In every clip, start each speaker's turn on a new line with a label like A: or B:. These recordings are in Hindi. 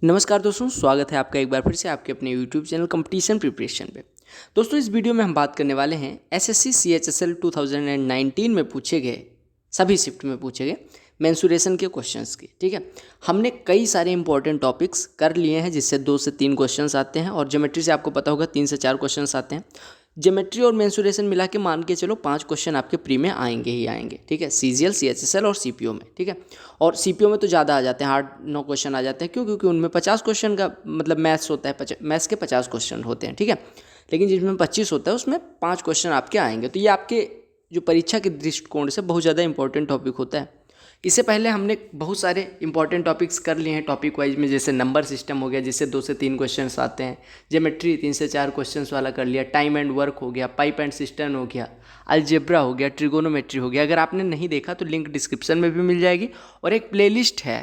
A: नमस्कार दोस्तों, स्वागत है आपका एक बार फिर से आपके अपने यूट्यूब चैनल कंपटीशन प्रिपरेशन पे। दोस्तों, इस वीडियो में हम बात करने वाले हैं एसएससी सीएचएसएल 2019 में पूछे गए, सभी शिफ्ट में पूछे गए मेंसुरेशन के क्वेश्चंस की। ठीक है, हमने कई सारे इंपॉर्टेंट टॉपिक्स कर लिए हैं जिससे 2 से 3 क्वेश्चंस आते हैं और ज्योमेट्री से आपको पता होगा 3 से 4 क्वेश्चंस आते हैं। ज्योमेट्री और मेंसुरेशन मिला के मान के चलो 5 क्वेश्चन आपके प्री में आएंगे ही आएंगे। ठीक है, सीजीएल, सीएचएसएल और सीपीओ में। ठीक है, और सीपीओ में तो ज़्यादा आ जाते हैं, 8-9 क्वेश्चन आ जाते हैं। क्यों? क्योंकि उनमें 50 क्वेश्चन का मतलब मैथ्स होता है, मैथ्स के 50 क्वेश्चन होते हैं। ठीक है, लेकिन जिसमें 25 होता है उसमें 5 क्वेश्चन आपके आएंगे। तो ये आपके जो परीक्षा के दृष्टिकोण से बहुत ज़्यादा इंपॉर्टेंट टॉपिक होता है। इससे पहले हमने बहुत सारे इंपॉर्टेंट टॉपिक्स कर लिए हैं टॉपिक वाइज में, जैसे नंबर सिस्टम हो गया जिससे 2 से 3 क्वेश्चंस आते हैं, ज्योमेट्री 3 से 4 क्वेश्चंस वाला कर लिया, टाइम एंड वर्क हो गया, पाइप एंड सिस्टम हो गया, अलजेब्रा हो गया, ट्रिगोनोमेट्री हो गया। अगर आपने नहीं देखा तो लिंक डिस्क्रिप्शन में भी मिल जाएगी। और एक प्लेलिस्ट है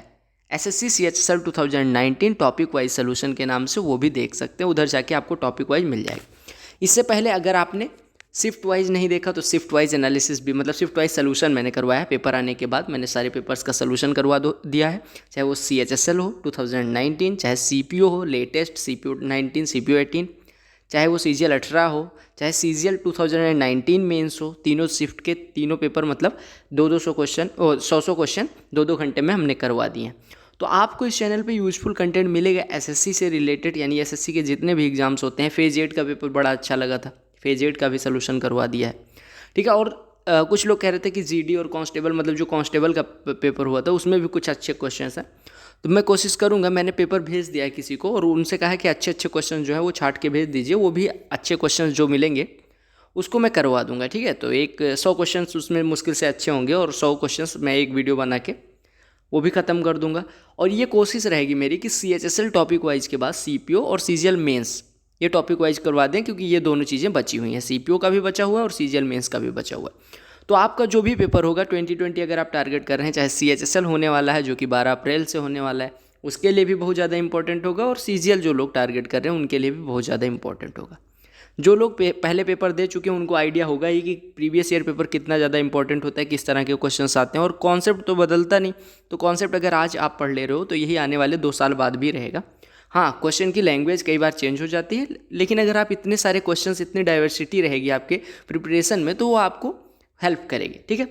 A: SSC CHSL 2019 topic wise solution के नाम से, वो भी देख सकते हैं, उधर जाके आपको टॉपिक वाइज मिल जाएगी। इससे पहले अगर आपने शिफ्ट वाइज नहीं देखा तो शिफ्ट वाइज एनालिसिस भी, मतलब शिफ्ट वाइज सोल्यूशन मैंने करवाया है। पेपर आने के बाद मैंने सारे पेपर्स का सोल्यूशन करवा दिया है, चाहे वो सीएचएसएल हो 2019, चाहे सीपीओ हो लेटेस्ट सीपीओ 19, सीपीओ 18, चाहे वो सीजीएल 18 हो, चाहे सीजीएल 2019 मेंस हो। तीनों शिफ्ट के तीनों पेपर मतलब 200 क्वेश्चन और 100 क्वेश्चन 2 घंटे में हमने करवा दिए हैं। तो आपको इस चैनल पे यूजफुल कंटेंट मिलेगा एसएससी से रिलेटेड, यानी एसएससी के जितने भी एग्जाम्स होते हैं। फेज 8 का पेपर बड़ा अच्छा लगा था, फेज 8 का भी सोल्यूशन करवा दिया है। ठीक है, और कुछ लोग कह रहे थे कि जीडी और कांस्टेबल, मतलब जो कांस्टेबल का पेपर हुआ था उसमें भी कुछ अच्छे क्वेश्चन हैं। तो मैं कोशिश करूंगा, मैंने पेपर भेज दिया है किसी को और उनसे कहा है कि अच्छे अच्छे क्वेश्चन जो है वो छाट के भेज दीजिए, वो भी अच्छे क्वेश्चन जो मिलेंगे उसको मैं करवा दूंगा। ठीक है, तो एक 100 क्वेश्चन उसमें मुश्किल से अच्छे होंगे और 100 क्वेश्चन मैं एक वीडियो बना के वो भी ख़त्म कर दूंगा। और ये कोशिश रहेगी मेरी कि सीएचएसएल टॉपिक वाइज के बाद सीपीओ और सीजीएल मेंस ये टॉपिक वाइज करवा दें, क्योंकि ये दोनों चीज़ें बची हुई हैं, सीपीओ का भी बचा हुआ है और सीजीएल मेंस का भी बचा हुआ है। तो आपका जो भी पेपर होगा 2020 अगर आप टारगेट कर रहे हैं, चाहे सीएचएसएल होने वाला है जो कि 12 अप्रैल से होने वाला है, उसके लिए भी बहुत ज़्यादा इंपॉर्टेंट होगा, और सीजीएल जो लोग टारगेट कर रहे हैं उनके लिए भी बहुत ज़्यादा इंपॉर्टेंट होगा। जो लोग पहले पेपर दे चुके हैं उनको आइडिया होगा ही कि प्रीवियस ईयर पेपर कितना ज़्यादा इंपॉर्टेंट होता है, किस तरह के क्वेश्चंस आते हैं, और कॉन्सेप्ट तो बदलता नहीं। तो कॉन्सेप्ट अगर आज आप पढ़ ले रहे हो तो यही आने वाले 2 साल बाद भी रहेगा। हाँ, क्वेश्चन की लैंग्वेज कई बार चेंज हो जाती है, लेकिन अगर आप इतने सारे क्वेश्चंस, इतनी डाइवर्सिटी रहेगी आपके प्रिपरेशन में, तो वो आपको हेल्प करेगी। ठीक है,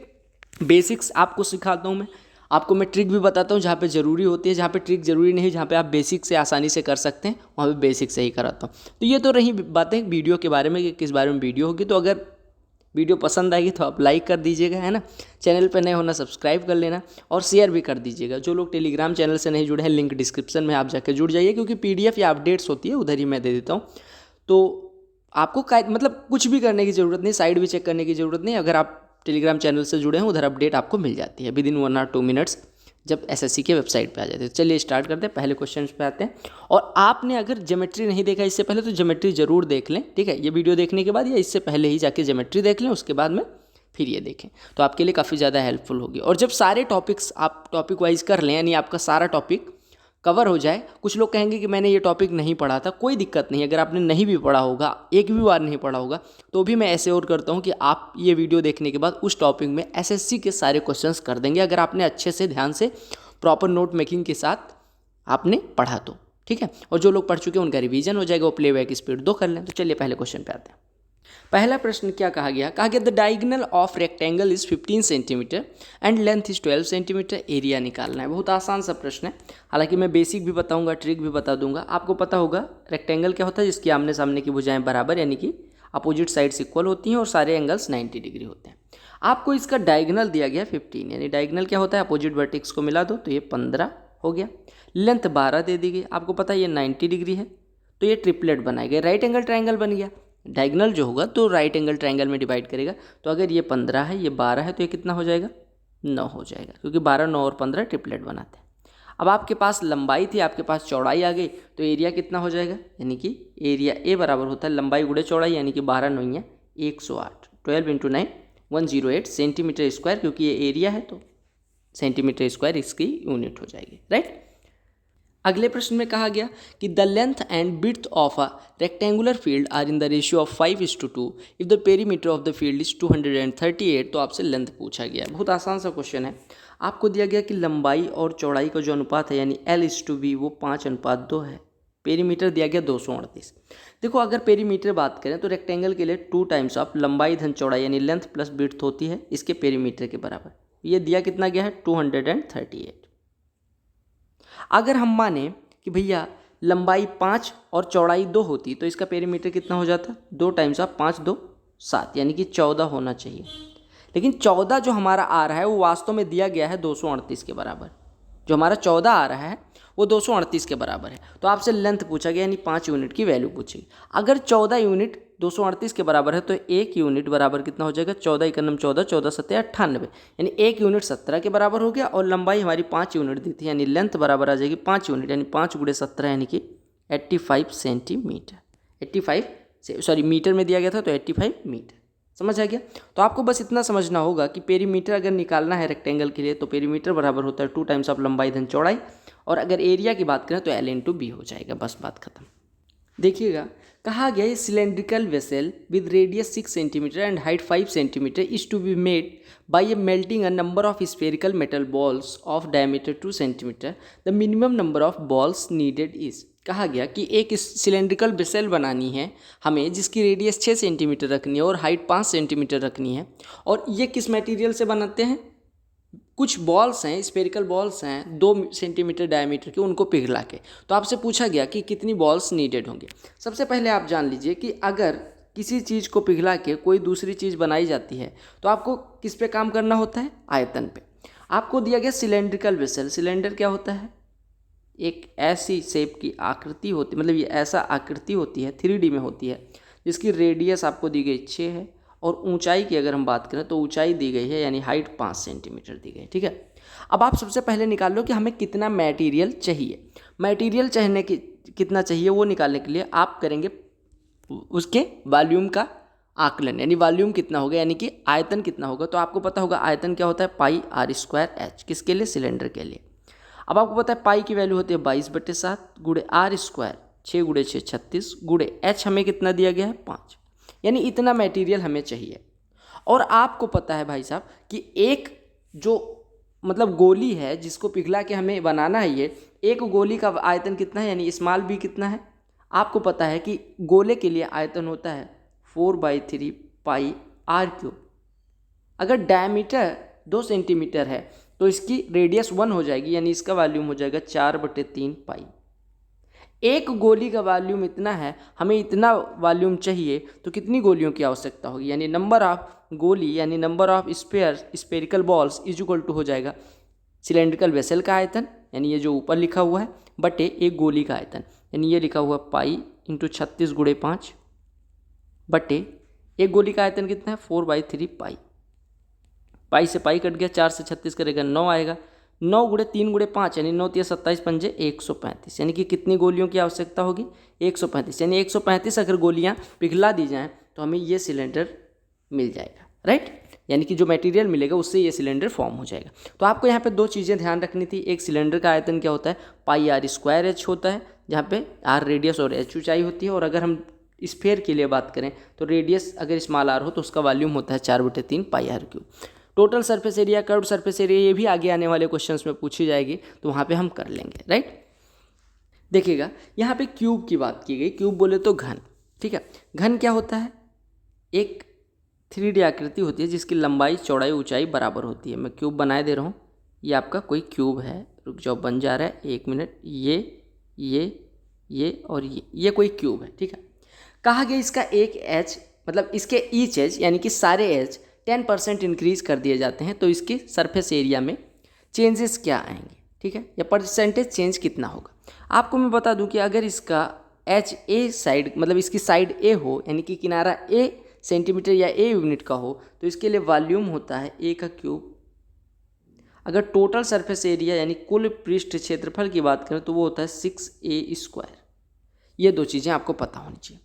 A: बेसिक्स आपको सिखाता हूँ आपको मैं ट्रिक भी बताता हूँ जहाँ पे ज़रूरी होती है, जहाँ पे ट्रिक ज़रूरी नहीं, जहाँ पे आप बेसिक से आसानी से कर सकते हैं वहाँ पे बेसिक से ही कराता हूँ। तो ये तो रही बातें वीडियो के बारे में कि किस बारे में वीडियो होगी। तो अगर वीडियो पसंद आएगी तो आप लाइक कर दीजिएगा, है ना। चैनल पर नए होना सब्सक्राइब कर लेना और शेयर भी कर दीजिएगा। जो लोग टेलीग्राम चैनल से नहीं जुड़े हैं, लिंक डिस्क्रिप्शन में आप जाकर जुड़ जाइए, क्योंकि PDF या अपडेट्स होती है उधर ही मैं दे देता हूँ। तो आपको मतलब कुछ भी करने की ज़रूरत नहीं, साइड भी चेक करने की ज़रूरत नहीं। अगर आप टेलीग्राम चैनल से जुड़े हैं उधर अपडेट आपको मिल जाती है विदिन 1 और 2 मिनट्स, जब एसएससी के वेबसाइट पे आ जाते हैं। चलिए स्टार्ट करते हैं, पहले क्वेश्चन पे आते हैं। और आपने अगर ज्योमेट्री नहीं देखा इससे पहले तो ज्योमेट्री जरूर देख लें। ठीक है, ये वीडियो देखने के बाद या इससे पहले ही जाके ज्योमेट्री देख लें, उसके बाद में फिर ये देखें, तो आपके लिए काफ़ी ज़्यादा हेल्पफुल होगी। और जब सारे टॉपिक्स आप टॉपिक वाइज कर लें, यानी आपका सारा टॉपिक कवर हो जाए। कुछ लोग कहेंगे कि मैंने ये टॉपिक नहीं पढ़ा था, कोई दिक्कत नहीं। अगर आपने नहीं भी पढ़ा होगा, एक भी बार नहीं पढ़ा होगा, तो भी मैं ऐसे और करता हूँ कि आप ये वीडियो देखने के बाद उस टॉपिक में एसएससी के सारे क्वेश्चंस कर देंगे, अगर आपने अच्छे से ध्यान से प्रॉपर नोट मेकिंग के साथ आपने पढ़ा तो। ठीक है, और जो लोग पढ़ चुके हैं उनका रिवीजन हो जाएगा, वो प्लेबैक स्पीड 2 कर लें। तो चलिए पहले क्वेश्चन पे आते हैं। पहला प्रश्न क्या कहा गया the diagonal of rectangle is 15 centimetre and length is 12 centimetre, area निकालना है। बहुत आसान सा प्रश्न है, हालांकि मैं बेसिक भी बताऊंगा, ट्रिक भी बता दूंगा। आपको पता होगा रेक्टेंगल क्या होता है, जिसकी आमने सामने की भुजाएं बराबर यानी कि अपोजिट साइड्स इक्वल होती हैं और सारे एंगल्स 90 डिग्री होते हैं। आपको इसका डायगोनल दिया गया 15, यानी डायगोनल क्या होता है, अपोजिट वर्टेक्स को मिला दो तो ये 15 हो गया। लेंथ 12 दे दी गई, आपको पता है ये 90 डिग्री है, तो ये ट्रिपलेट बनाया गया, राइट एंगल ट्राइंगल बन गया। डायगोनल जो होगा तो राइट एंगल ट्राइंगल में डिवाइड करेगा, तो अगर ये 15 है, ये 12 है, तो ये कितना हो जाएगा, 9 हो जाएगा, क्योंकि 12, 9 और 15 ट्रिपलेट बनाते हैं। अब आपके पास लंबाई थी, आपके पास चौड़ाई आ गई, तो एरिया कितना हो जाएगा, यानी कि एरिया ए बराबर होता है लंबाई गुणे चौड़ाई, यानी कि 12 9 108, 12 × 9 108 सेंटीमीटर स्क्वायर, क्योंकि ये एरिया है तो सेंटीमीटर स्क्वायर इसकी यूनिट हो जाएगी, राइट। अगले प्रश्न में कहा गया कि the length and width of a rectangular field are in the ratio of 5:2 if the perimeter of the field is 238। तो आपसे लेंथ पूछा गया, बहुत आसान सा क्वेश्चन है। आपको दिया गया कि लंबाई और चौड़ाई का जो अनुपात है यानी L/V वो 5:2 है। पेरीमीटर दिया गया 238। देखो अगर पेरीमीटर बात करें तो रेक्टेंगल के लिए 2 टाइम्स ऑफ लंबाई धन चौड़ाई यानी लेंथ प्लस विड्थ होती है इसके पेरीमीटर के बराबर। ये दिया कितना गया है 238। अगर हम माने कि भैया लंबाई 5 और चौड़ाई 2 होती तो इसका पेरीमीटर कितना हो जाता, 2 टाइम्स ऑफ 5 2 7 यानी कि 14 होना चाहिए। लेकिन 14 जो हमारा आ रहा है वो वास्तव में दिया गया है 238 के बराबर। जो हमारा 14 आ रहा है वो 238 के बराबर है। तो आपसे लेंथ पूछा गया यानी 5 यूनिट की वैल्यू पूछी। अगर 14 यूनिट 238 के बराबर है तो 1 यूनिट बराबर कितना हो जाएगा, 14 एकम 14, 14 सत्ते 98 यानी 1 यूनिट 17 के बराबर हो गया। और लंबाई हमारी 5 यूनिट दी थी यानी लेंथ बराबर आ जाएगी 5 यूनिट यानी 5 × 17 यानी कि 85 सेंटीमीटर। 85 मीटर में दिया गया था तो 85 मीटर। समझ आ गया। तो आपको बस इतना समझना होगा कि पेरीमीटर अगर निकालना है रेक्टेंगल के लिए तो पेरीमीटर बराबर होता है 2 टाइम्स ऑफ लंबाई धन चौड़ाई। और अगर एरिया की बात करें तो L/B हो जाएगा। बस बात खत्म। देखिएगा कहा गया है cylindrical vessel with radius 6 centimetre and height 5 centimetre is to be made by a melting a number of spherical metal balls of diameter 2 centimetre. The minimum number of balls needed is. कहा गया कि एक सिलेंड्रिकल वेसल बनानी है हमें जिसकी रेडियस 6 सेंटीमीटर रखनी है और हाइट 5 सेंटीमीटर रखनी है। और ये किस मटेरियल से बनाते हैं, कुछ बॉल्स हैं स्फेरिकल बॉल्स हैं 2 सेंटीमीटर डायमीटर के, उनको पिघला के। तो आपसे पूछा गया कि कितनी बॉल्स नीडेड होंगे। सबसे पहले आप जान लीजिए कि अगर किसी चीज़ को पिघला के कोई दूसरी चीज़ बनाई जाती है तो आपको किस पे काम करना होता है, आयतन पे। आपको दिया गया सिलेंड्रिकल वेसल। सिलेंडर क्या होता है, एक ऐसी शेप की आकृति होती, मतलब ये ऐसा आकृति होती है 3D में होती है जिसकी रेडियस आपको दी गई 6 है और ऊंचाई की अगर हम बात करें तो ऊंचाई दी गई है यानी हाइट 5 सेंटीमीटर दी गई। ठीक है। अब आप सबसे पहले निकाल लो कि हमें कितना मटेरियल चाहिए। मटेरियल चाहिए कि कितना चाहिए वो निकालने के लिए आप करेंगे उसके वॉल्यूम का आकलन यानी वॉल्यूम कितना होगा यानी कि आयतन कितना होगा। तो आपको पता होगा आयतन क्या होता है πr²h। किसके लिए, सिलेंडर के लिए। अब आपको पता है पाई की वैल्यू होती है 22/7 × r², 6 × 6 36 × h हमें कितना दिया गया है 5 यानी इतना मटेरियल हमें चाहिए। और आपको पता है भाई साहब कि एक जो मतलब गोली है जिसको पिघला के हमें बनाना है, ये एक गोली का आयतन कितना है यानी स्मॉल b कितना है। आपको पता है कि गोले के लिए आयतन होता है 4/3 πr³। अगर डायमीटर 2 सेंटीमीटर है तो इसकी रेडियस 1 हो जाएगी यानी इसका वॉल्यूम हो जाएगा 4/3 पाई। एक गोली का वॉल्यूम इतना है, हमें इतना वॉल्यूम चाहिए तो कितनी गोलियों की आवश्यकता होगी यानी नंबर ऑफ गोली यानी number of spherical balls is equal to हो जाएगा सिलेंड्रिकल वेसल का आयतन यानी ये जो ऊपर लिखा हुआ है बटे एक गोली का आयतन यानी ये लिखा हुआ पाई × 36 × 5 बटे एक गोली का आयतन कितना है 4/3 पाई। पाई से पाई कट गया, 4 से 36 करेगा 9 आएगा। 9 × 3 × 5 यानी 9 × 3 27 पंजे 135 यानी कि कितनी गोलियों की आवश्यकता होगी 135 यानी 135 अगर गोलियां पिघला दी जाएं तो हमें ये सिलेंडर मिल जाएगा। राइट, यानी कि जो मटेरियल मिलेगा उससे ये सिलेंडर फॉर्म हो जाएगा। तो आपको यहाँ पे 2 चीज़ें ध्यान रखनी थी। एक सिलेंडर का आयतन क्या होता है πr²h होता है जहाँ पे r रेडियस और h ऊंचाई होती है। और अगर हम स्फेयर के लिए बात करें तो रेडियस अगर स्मॉल r हो तो उसका वॉल्यूम होता है 4/3 πr³। Total surface area, curved surface area, ये भी आगे आने वाले क्वेश्चंस में पूछी जाएगी तो वहाँ पे हम कर लेंगे। राइट, देखिएगा यहाँ पे क्यूब की बात की गई। क्यूब बोले तो घन। ठीक है, घन क्या होता है, एक 3D आकृति होती है जिसकी लंबाई चौड़ाई ऊंचाई बराबर होती है। मैं क्यूब बनाए दे रहा हूँ, ये आपका कोई क्यूब है, रुक जाओ बन जा रहा है, 1 मिनट। ये और ये कोई क्यूब है। ठीक है, कहा गया इसका एक एज मतलब इसके ईच एज यानी कि सारे एज 10% इंक्रीज कर दिए जाते हैं तो इसके सरफेस एरिया में चेंजेस क्या आएंगे। ठीक है, या परसेंटेज चेंज कितना होगा। आपको मैं बता दूं कि अगर इसका एच ए साइड मतलब इसकी साइड ए हो यानी कि किनारा ए सेंटीमीटर या ए यूनिट का हो तो इसके लिए वॉल्यूम होता है ए का क्यूब। अगर टोटल सरफेस एरिया यानी कुल पृष्ठ क्षेत्रफल की बात करें तो वो होता है 6a²। ये 2 चीज़ें आपको पता होनी चाहिए।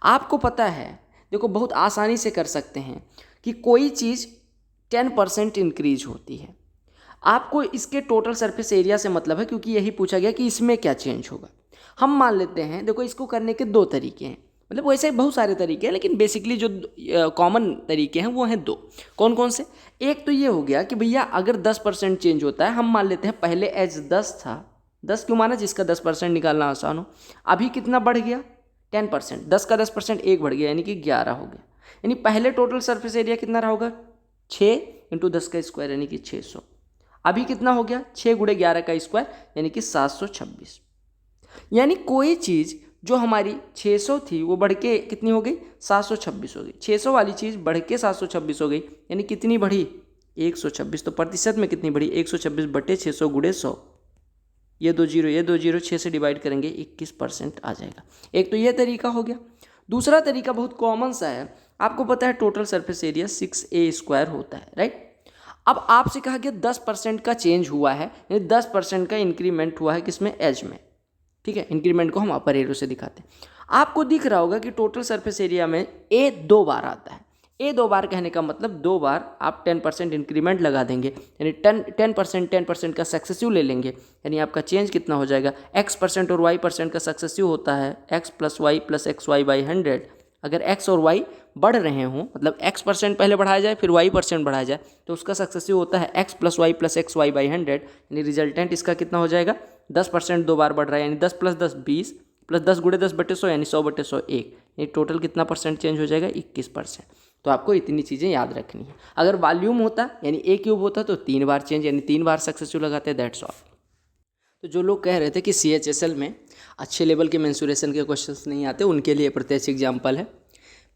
A: आपको पता है, देखो बहुत आसानी से कर सकते हैं कि कोई चीज़ 10% इंक्रीज होती है। आपको इसके टोटल सरफेस एरिया से मतलब है क्योंकि यही पूछा गया कि इसमें क्या चेंज होगा। हम मान लेते हैं, देखो इसको करने के 2 तरीके हैं। मतलब वैसे बहुत सारे तरीके हैं, लेकिन बेसिकली जो कॉमन तरीके हैं वो हैं 2। कौन कौन से? एक तो ये हो गया कि भैया अगर 10% चेंज होता है, हम मान लेते हैं पहले एज 10 था, 10 क्यों माना, जिसका 10% निकालना आसान हो। अभी कितना बढ़ गया? 10%। 10 का 10% 1 बढ़ गया, यानी कि 11 हो गया। यानी पहले टोटल सरफेस एरिया कितना रहा होगा? 6 × 10 का स्क्वायर, यानी कि 600। अभी कितना हो गया? 6 × 11 का स्क्वायर, यानी कि 726। यानी कोई चीज़ जो हमारी 600 थी वो बढ़ के कितनी हो गई? 726 हो गई। 600 वाली चीज़ बढ़ के 726 हो गई, यानी कितनी बढ़ी? 126। तो प्रतिशत में कितनी बढ़ी? 126/600 × 100। ये 2 जीरो, ये 2 जीरो, 6 से डिवाइड करेंगे 21% आ जाएगा। एक तो ये तरीका हो गया। दूसरा तरीका बहुत कॉमन सा है, आपको पता है टोटल सरफेस एरिया 6a² होता है, राइट। अब आपसे कहा गया 10% का चेंज हुआ है, यानी 10% का इंक्रीमेंट हुआ है किसमें? एज में। ठीक है, इंक्रीमेंट को हम अपर एरो से दिखाते हैं। आपको दिख रहा होगा कि टोटल सरफेस एरिया में ए 2 बार आता है। ए 2 बार कहने का मतलब 2 बार आप 10% इंक्रीमेंट लगा देंगे, यानी 10% का सक्सेसिव ले लेंगे, यानी आपका चेंज कितना हो जाएगा? x% और y% का सक्सेसिव होता है x + y + xy/100। अगर x और y बढ़ रहे हों, मतलब x% पहले बढ़ाया जाए फिर y% बढ़ाया जाए, तो उसका सक्सेसिव होता है x + y + xy/100, यानी रिजल्टेंट इसका कितना हो जाएगा? 10% 2 बार बढ़ रहा है, यानी 10 + 10 20, + 10 × 10/100, यानी 100/100 1। ये टोटल कितना परसेंट चेंज हो जाएगा? 21%। तो आपको इतनी चीज़ें याद रखनी है। अगर वॉल्यूम होता यानी a³ होता तो 3 बार चेंज, यानी 3 बार सक्सेसिव लगाते, दैट्स ऑल। तो जो लोग कह रहे थे कि CHSL में अच्छे लेवल के मेंसुरेशन के क्वेश्चंस नहीं आते, उनके लिए प्रत्यक्ष एग्जाम्पल है।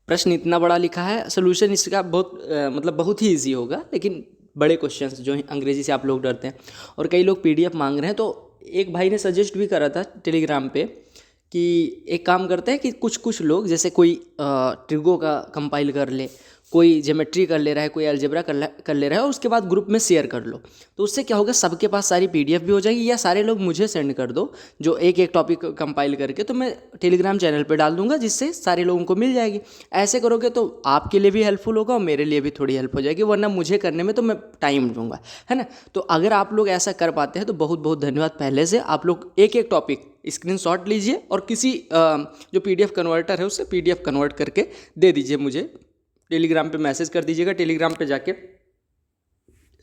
A: प्रश्न इतना बड़ा लिखा है, सोल्यूशन इसका मतलब बहुत ही ईजी होगा, लेकिन बड़े क्वेश्चंस जो अंग्रेजी से आप लोग डरते हैं। और कई लोग PDF मांग रहे हैं, तो एक भाई ने सजेस्ट भी करा था टेलीग्राम पे कि एक काम करते हैं कि कुछ लोग, जैसे कोई ट्रिगो का कंपाइल कर ले, कोई ज्योमेट्री कर ले रहा है, कोई अलजेब्रा कर ले रहा है, और उसके बाद ग्रुप में शेयर कर लो। तो उससे क्या होगा, सबके पास सारी PDF भी हो जाएगी, या सारे लोग मुझे सेंड कर दो जो एक एक टॉपिक कंपाइल करके, तो मैं टेलीग्राम चैनल पे डाल दूंगा, जिससे सारे लोगों को मिल जाएगी। ऐसे करोगे तो आपके लिए भी हेल्पफुल होगा और मेरे लिए भी थोड़ी हेल्प हो जाएगी, वरना मुझे करने में तो मैं टाइम दूंगा, है ना। तो अगर आप लोग ऐसा कर पाते हैं तो बहुत बहुत धन्यवाद। पहले से आप लोग एक एक टॉपिक स्क्रीनशॉट लीजिए और किसी जो PDF कन्वर्टर है उससे PDF कन्वर्ट करके दे दीजिए मुझे, टेलीग्राम पे मैसेज कर दीजिएगा। टेलीग्राम पे जाके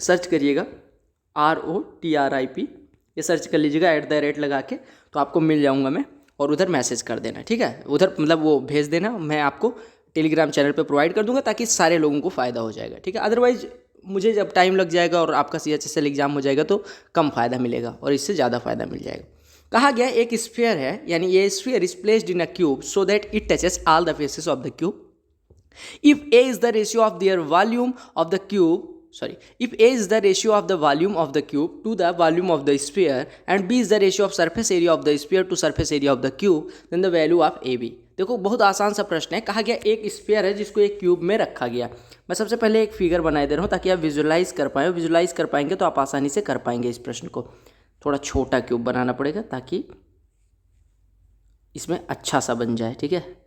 A: सर्च करिएगा ROTRIP, ये सर्च कर लीजिएगा @ लगा के, तो आपको मिल जाऊंगा मैं, और उधर मैसेज कर देना, ठीक है। उधर मतलब वो भेज देना, मैं आपको टेलीग्राम चैनल पे प्रोवाइड कर दूंगा, ताकि सारे लोगों को फ़ायदा हो जाएगा, ठीक है। अदरवाइज मुझे जब टाइम लग जाएगा और आपका CHSL एग्जाम हो जाएगा तो कम फ़ायदा मिलेगा, और इससे ज़्यादा फ़ायदा मिल जाएगा। कहा गया एक स्फीयर है, यानी ये sphere is placed in a cube so that it touches all the faces of the cube. If A is the ratio of their volume of the cube, if A is the ratio of the volume of the cube to the volume of the sphere and B is the ratio of surface area of the sphere to surface area of the cube, then the value of AB। देखो बहुत आसान सा प्रश्न है। कहा गया एक स्फीयर है जिसको एक क्यूब में रखा गया। मैं सबसे पहले एक फिगर बनाए दे रहा हूँ ताकि आप विजुलाइज कर पाएँ। विजुलाइज कर पाएंगे तो आप आसानी से कर पाएंगे इस प्रश्न को। थोड़ा छोटा क्यूब बनाना पड़ेगा ताकि इसमें अच्छा सा बन जाए, ठीक है।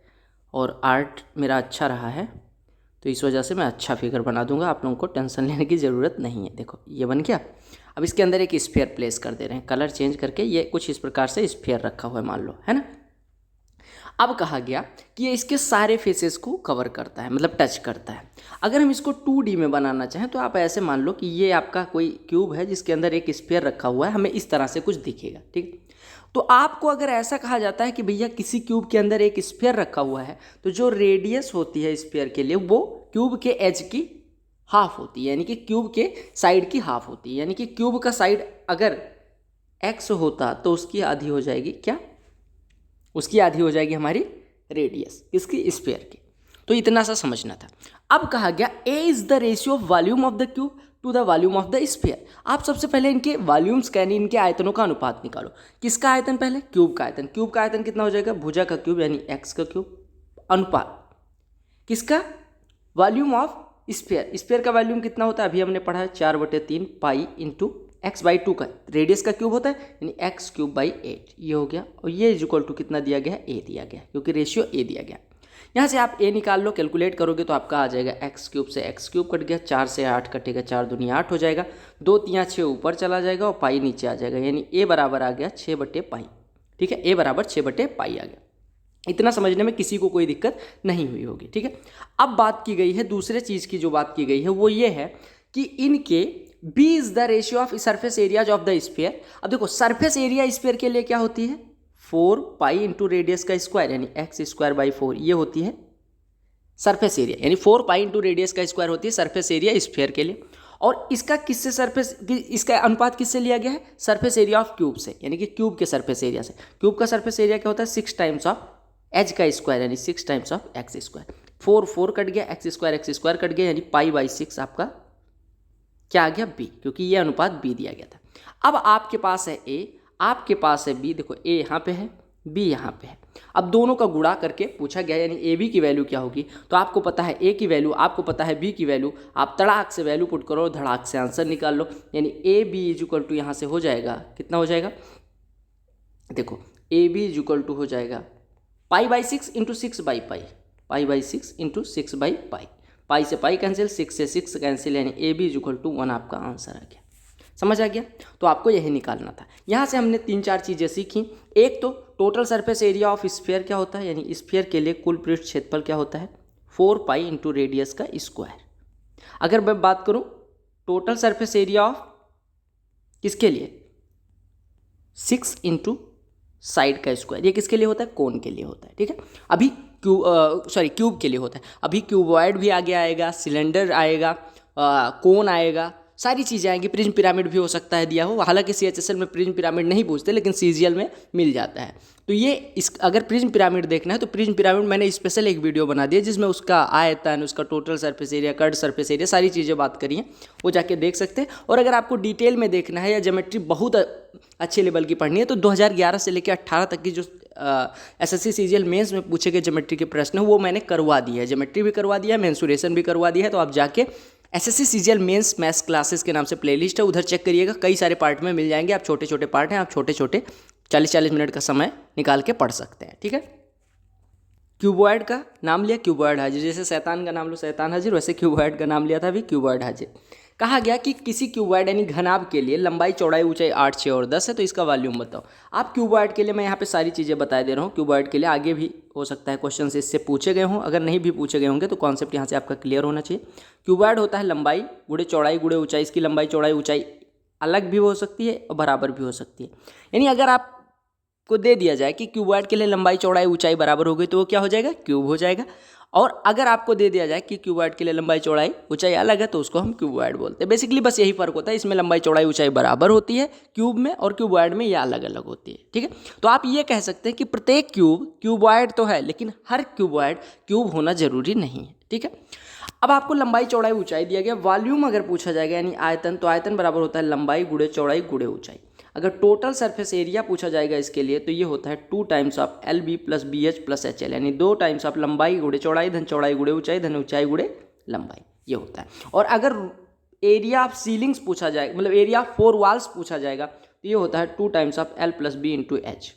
A: और आर्ट मेरा अच्छा रहा है तो इस वजह से मैं अच्छा फिगर बना दूंगा, आप लोगों को टेंशन लेने की ज़रूरत नहीं है। देखो ये बन गया। अब इसके अंदर एक स्फीयर प्लेस कर दे रहे हैं, कलर चेंज करके। ये कुछ इस प्रकार से स्फीयर रखा हुआ है मान लो, है ना। अब कहा गया कि ये इसके सारे फेसेस को कवर करता है, मतलब टच करता है। अगर हम इसको 2D में बनाना चाहें तो आप ऐसे मान लो कि ये आपका कोई क्यूब है जिसके अंदर एक स्फीयर रखा हुआ है, हमें इस तरह से कुछ दिखेगा, ठीक। तो आपको अगर ऐसा कहा जाता है कि भैया किसी क्यूब के अंदर एक स्फीयर रखा हुआ है, तो जो रेडियस होती है स्फीयर के लिए वो क्यूब के एज की हाफ होती है, यानी कि क्यूब के साइड की हाफ होती है। यानी कि क्यूब का साइड अगर x होता तो उसकी आधी हो जाएगी क्या, उसकी आधी हो जाएगी हमारी रेडियस, किसकी, स्फीयर की। तो इतना सा समझना था। अब कहा गया A is the ratio of volume of the cube two the volume of the sphere. आप सबसे पहले इनके वॉल्यूम्स का यानी इनके आयतनों का अनुपात निकालो। किसका आयतन पहले, क्यूब का आयतन। क्यूब का आयतन कितना हो जाएगा, भुजा का क्यूब यानी x का क्यूब, अनुपात किसका, वॉल्यूम ऑफ स्फीयर। स्फीयर का वॉल्यूम कितना होता है, अभी हमने पढ़ा है 4/3 पाई इंटू x/2 का रेडियस का क्यूब होता है, यानी x³/8 ये हो गया। और ये इज इक्वल टू कितना दिया गया है, a दिया गया, क्योंकि रेशियो a दिया गया। यहाँ से आप a निकाल लो, कैलकुलेट करोगे तो आपका आ जाएगा x³ से x³ कट गया, 4 से 8 कटेगा, 4 दूनी 8 हो जाएगा, 2 तियाँ 6 ऊपर चला जाएगा और पाई नीचे आ जाएगा, यानी a बराबर आ गया 6/पाई, ठीक है। a बराबर 6/पाई आ गया। इतना समझने में किसी को कोई दिक्कत नहीं हुई होगी, ठीक है। अब बात की गई है दूसरे चीज़ की, जो बात की गई है वो ये है कि इनके बी is the ratio of surface areas of the sphere. अब देखो सरफेस एरिया स्फीयर के लिए क्या होती है, 4 पाई इंटू रेडियस का स्क्वायर यानी एक्स स्क्वायर बाई 4, ये होती है सरफेस एरिया, यानी 4 पाई इंटू रेडियस का स्क्वायर होती है सरफेस एरिया स्फीयर के लिए। और इसका किससे सरफेस, इसका अनुपात किससे लिया गया है, सरफेस एरिया ऑफ क्यूब से, यानी कि क्यूब के सरफेस एरिया से। क्यूब का सरफेस एरिया क्या होता है, 6 टाइम्स ऑफ एच का स्क्वायर यानी 6 times of x square. 4 cut गया, एक्स स्क्वायर कट गया, यानी पाई बाई 6 आपका क्या आ गया, बी, क्योंकि ये अनुपात बी दिया गया था। अब आपके पास है ए, आपके पास है बी, देखो ए यहाँ पे है, बी यहाँ पे है। अब दोनों का गुणा करके पूछा गया, यानी ए बी की वैल्यू क्या होगी, तो आपको पता है ए की वैल्यू, आपको पता है बी की वैल्यू, आप तड़ाक से वैल्यू पुट करो, धड़ाक से आंसर निकाल लो। यानी A B is equal to यहाँ से हो जाएगा, कितना हो जाएगा, देखो A B is equal to हो जाएगा pi by 6 into 6 by pi, pi by 6 into 6 by pi, pi से पाई कैंसिल, 6 से 6 कैंसिल, यानी A B is equal to 1 आपका आंसर आ गया। समझ आ गया, तो आपको यही निकालना था। यहाँ से हमने 3-4 चीज़ें सीखी। एक तो total surface area of sphere क्या होता है, यानी स्फीयर के लिए कुल पृष्ठ क्षेत्रफल क्या होता है, 4 पाई इंटू रेडियस का स्क्वायर। अगर मैं बात करूँ टोटल सरफेस एरिया ऑफ किसके लिए, 6 इंटू साइड का स्क्वायर, ये किसके लिए होता है, कोन के लिए होता है, ठीक है। अभी क्यूब के लिए होता है। अभी क्यूबॉइड भी आगे आएगा, सिलेंडर आएगा, कोन आएगा, सारी चीज़ें आएंगी। प्रिज्म पिरामिड भी हो सकता है दिया हो, हालांकि CHSL में प्रिज्म पिरामिड नहीं पूछते, लेकिन CGL में मिल जाता है। तो ये अगर प्रिज्म पिरामिड देखना है तो प्रिज्म पिरामिड मैंने स्पेशल एक वीडियो बना दिया जिसमें उसका आयतन, उसका total surface area, curved surface area, सारी चीज़ें बात करी हैं, वो जाके देख सकते हैं। और अगर आपको डिटेल में देखना है या ज्योमेट्री बहुत अच्छे लेवल की पढ़नी है तो 2011 से लेकर 18 तक की जो SSC CGL मेंस में पूछे गए ज्योमेट्री के प्रश्न वो मैंने करवा दिया है, ज्योमेट्री भी करवा दिया है, मेंसुरेशन भी करवा दिया है। तो आप जाके SSC CGL mains maths classes के नाम से प्लेलिस्ट है, उधर चेक करिएगा, कई सारे पार्ट में मिल जाएंगे। आप छोटे छोटे पार्ट हैं, आप छोटे छोटे 40-40 मिनट का समय निकाल के पढ़ सकते हैं, ठीक है। क्यूबॉइड का नाम लिया, क्यूबॉइड हाजिर, जैसे शैतान का नाम लो शैतान हाजिर, वैसे क्यूबॉइड का नाम लिया था अभी, क्यूबॉइड हाजिर। कहा गया कि किसी क्यूबॉइड यानी घनाभ के लिए लंबाई चौड़ाई ऊंचाई 8, 6 और 10 है, तो इसका वॉल्यूम बताओ। आप क्यूबॉइड के लिए मैं यहाँ पे सारी चीज़ें बता दे रहा हूँ। क्यूबॉइड के लिए आगे भी हो सकता है क्वेश्चन से इससे पूछे गए हों, अगर नहीं भी पूछे गए होंगे तो कॉन्सेप्ट यहाँ से आपका क्लियर होना चाहिए। क्यूबॉइड होता है लंबाई गुणे चौड़ाई गुणे ऊंचाई, इसकी लंबाई चौड़ाई ऊंचाई अलग भी हो सकती है और बराबर भी हो सकती है। यानी अगर आपको दे दिया जाए कि क्यूबॉइड के लिए लंबाई चौड़ाई ऊंचाई बराबर हो गई तो वो क्या हो जाएगा, क्यूब हो जाएगा। और अगर आपको दे दिया जाए कि क्यूबॉइड के लिए लंबाई चौड़ाई ऊंचाई अलग है तो उसको हम क्यूबॉइड बोलते हैं। बेसिकली बस यही फर्क होता है, इसमें लंबाई चौड़ाई ऊंचाई बराबर होती है क्यूब में, और क्यूबॉइड में ये अलग अलग होती है, ठीक है। तो आप ये कह सकते हैं कि प्रत्येक क्यूबॉइड तो है, लेकिन हर क्यूबॉइड क्यूब होना जरूरी नहीं है, ठीक है। अब आपको लंबाई चौड़ाई ऊंचाई दिया गया, वॉल्यूम अगर पूछा जाएगा यानी आयतन, तो आयतन बराबर होता है लंबाई गुणे चौड़ाई गुणे ऊंचाई। अगर टोटल सरफेस एरिया पूछा जाएगा इसके लिए तो ये होता है 2 times of LB plus BH plus HL, यानी 2 टाइम्स ऑफ लंबाई गुणे चौड़ाई धन चौड़ाई गुणे ऊंचाई धन ऊंचाई गुणे लंबाई, ये होता है। और अगर एरिया ऑफ सीलिंग्स पूछा जाएगा, मतलब एरिया ऑफ 4 वॉल्स पूछा जाएगा तो ये होता है 2 times of L plus B into H,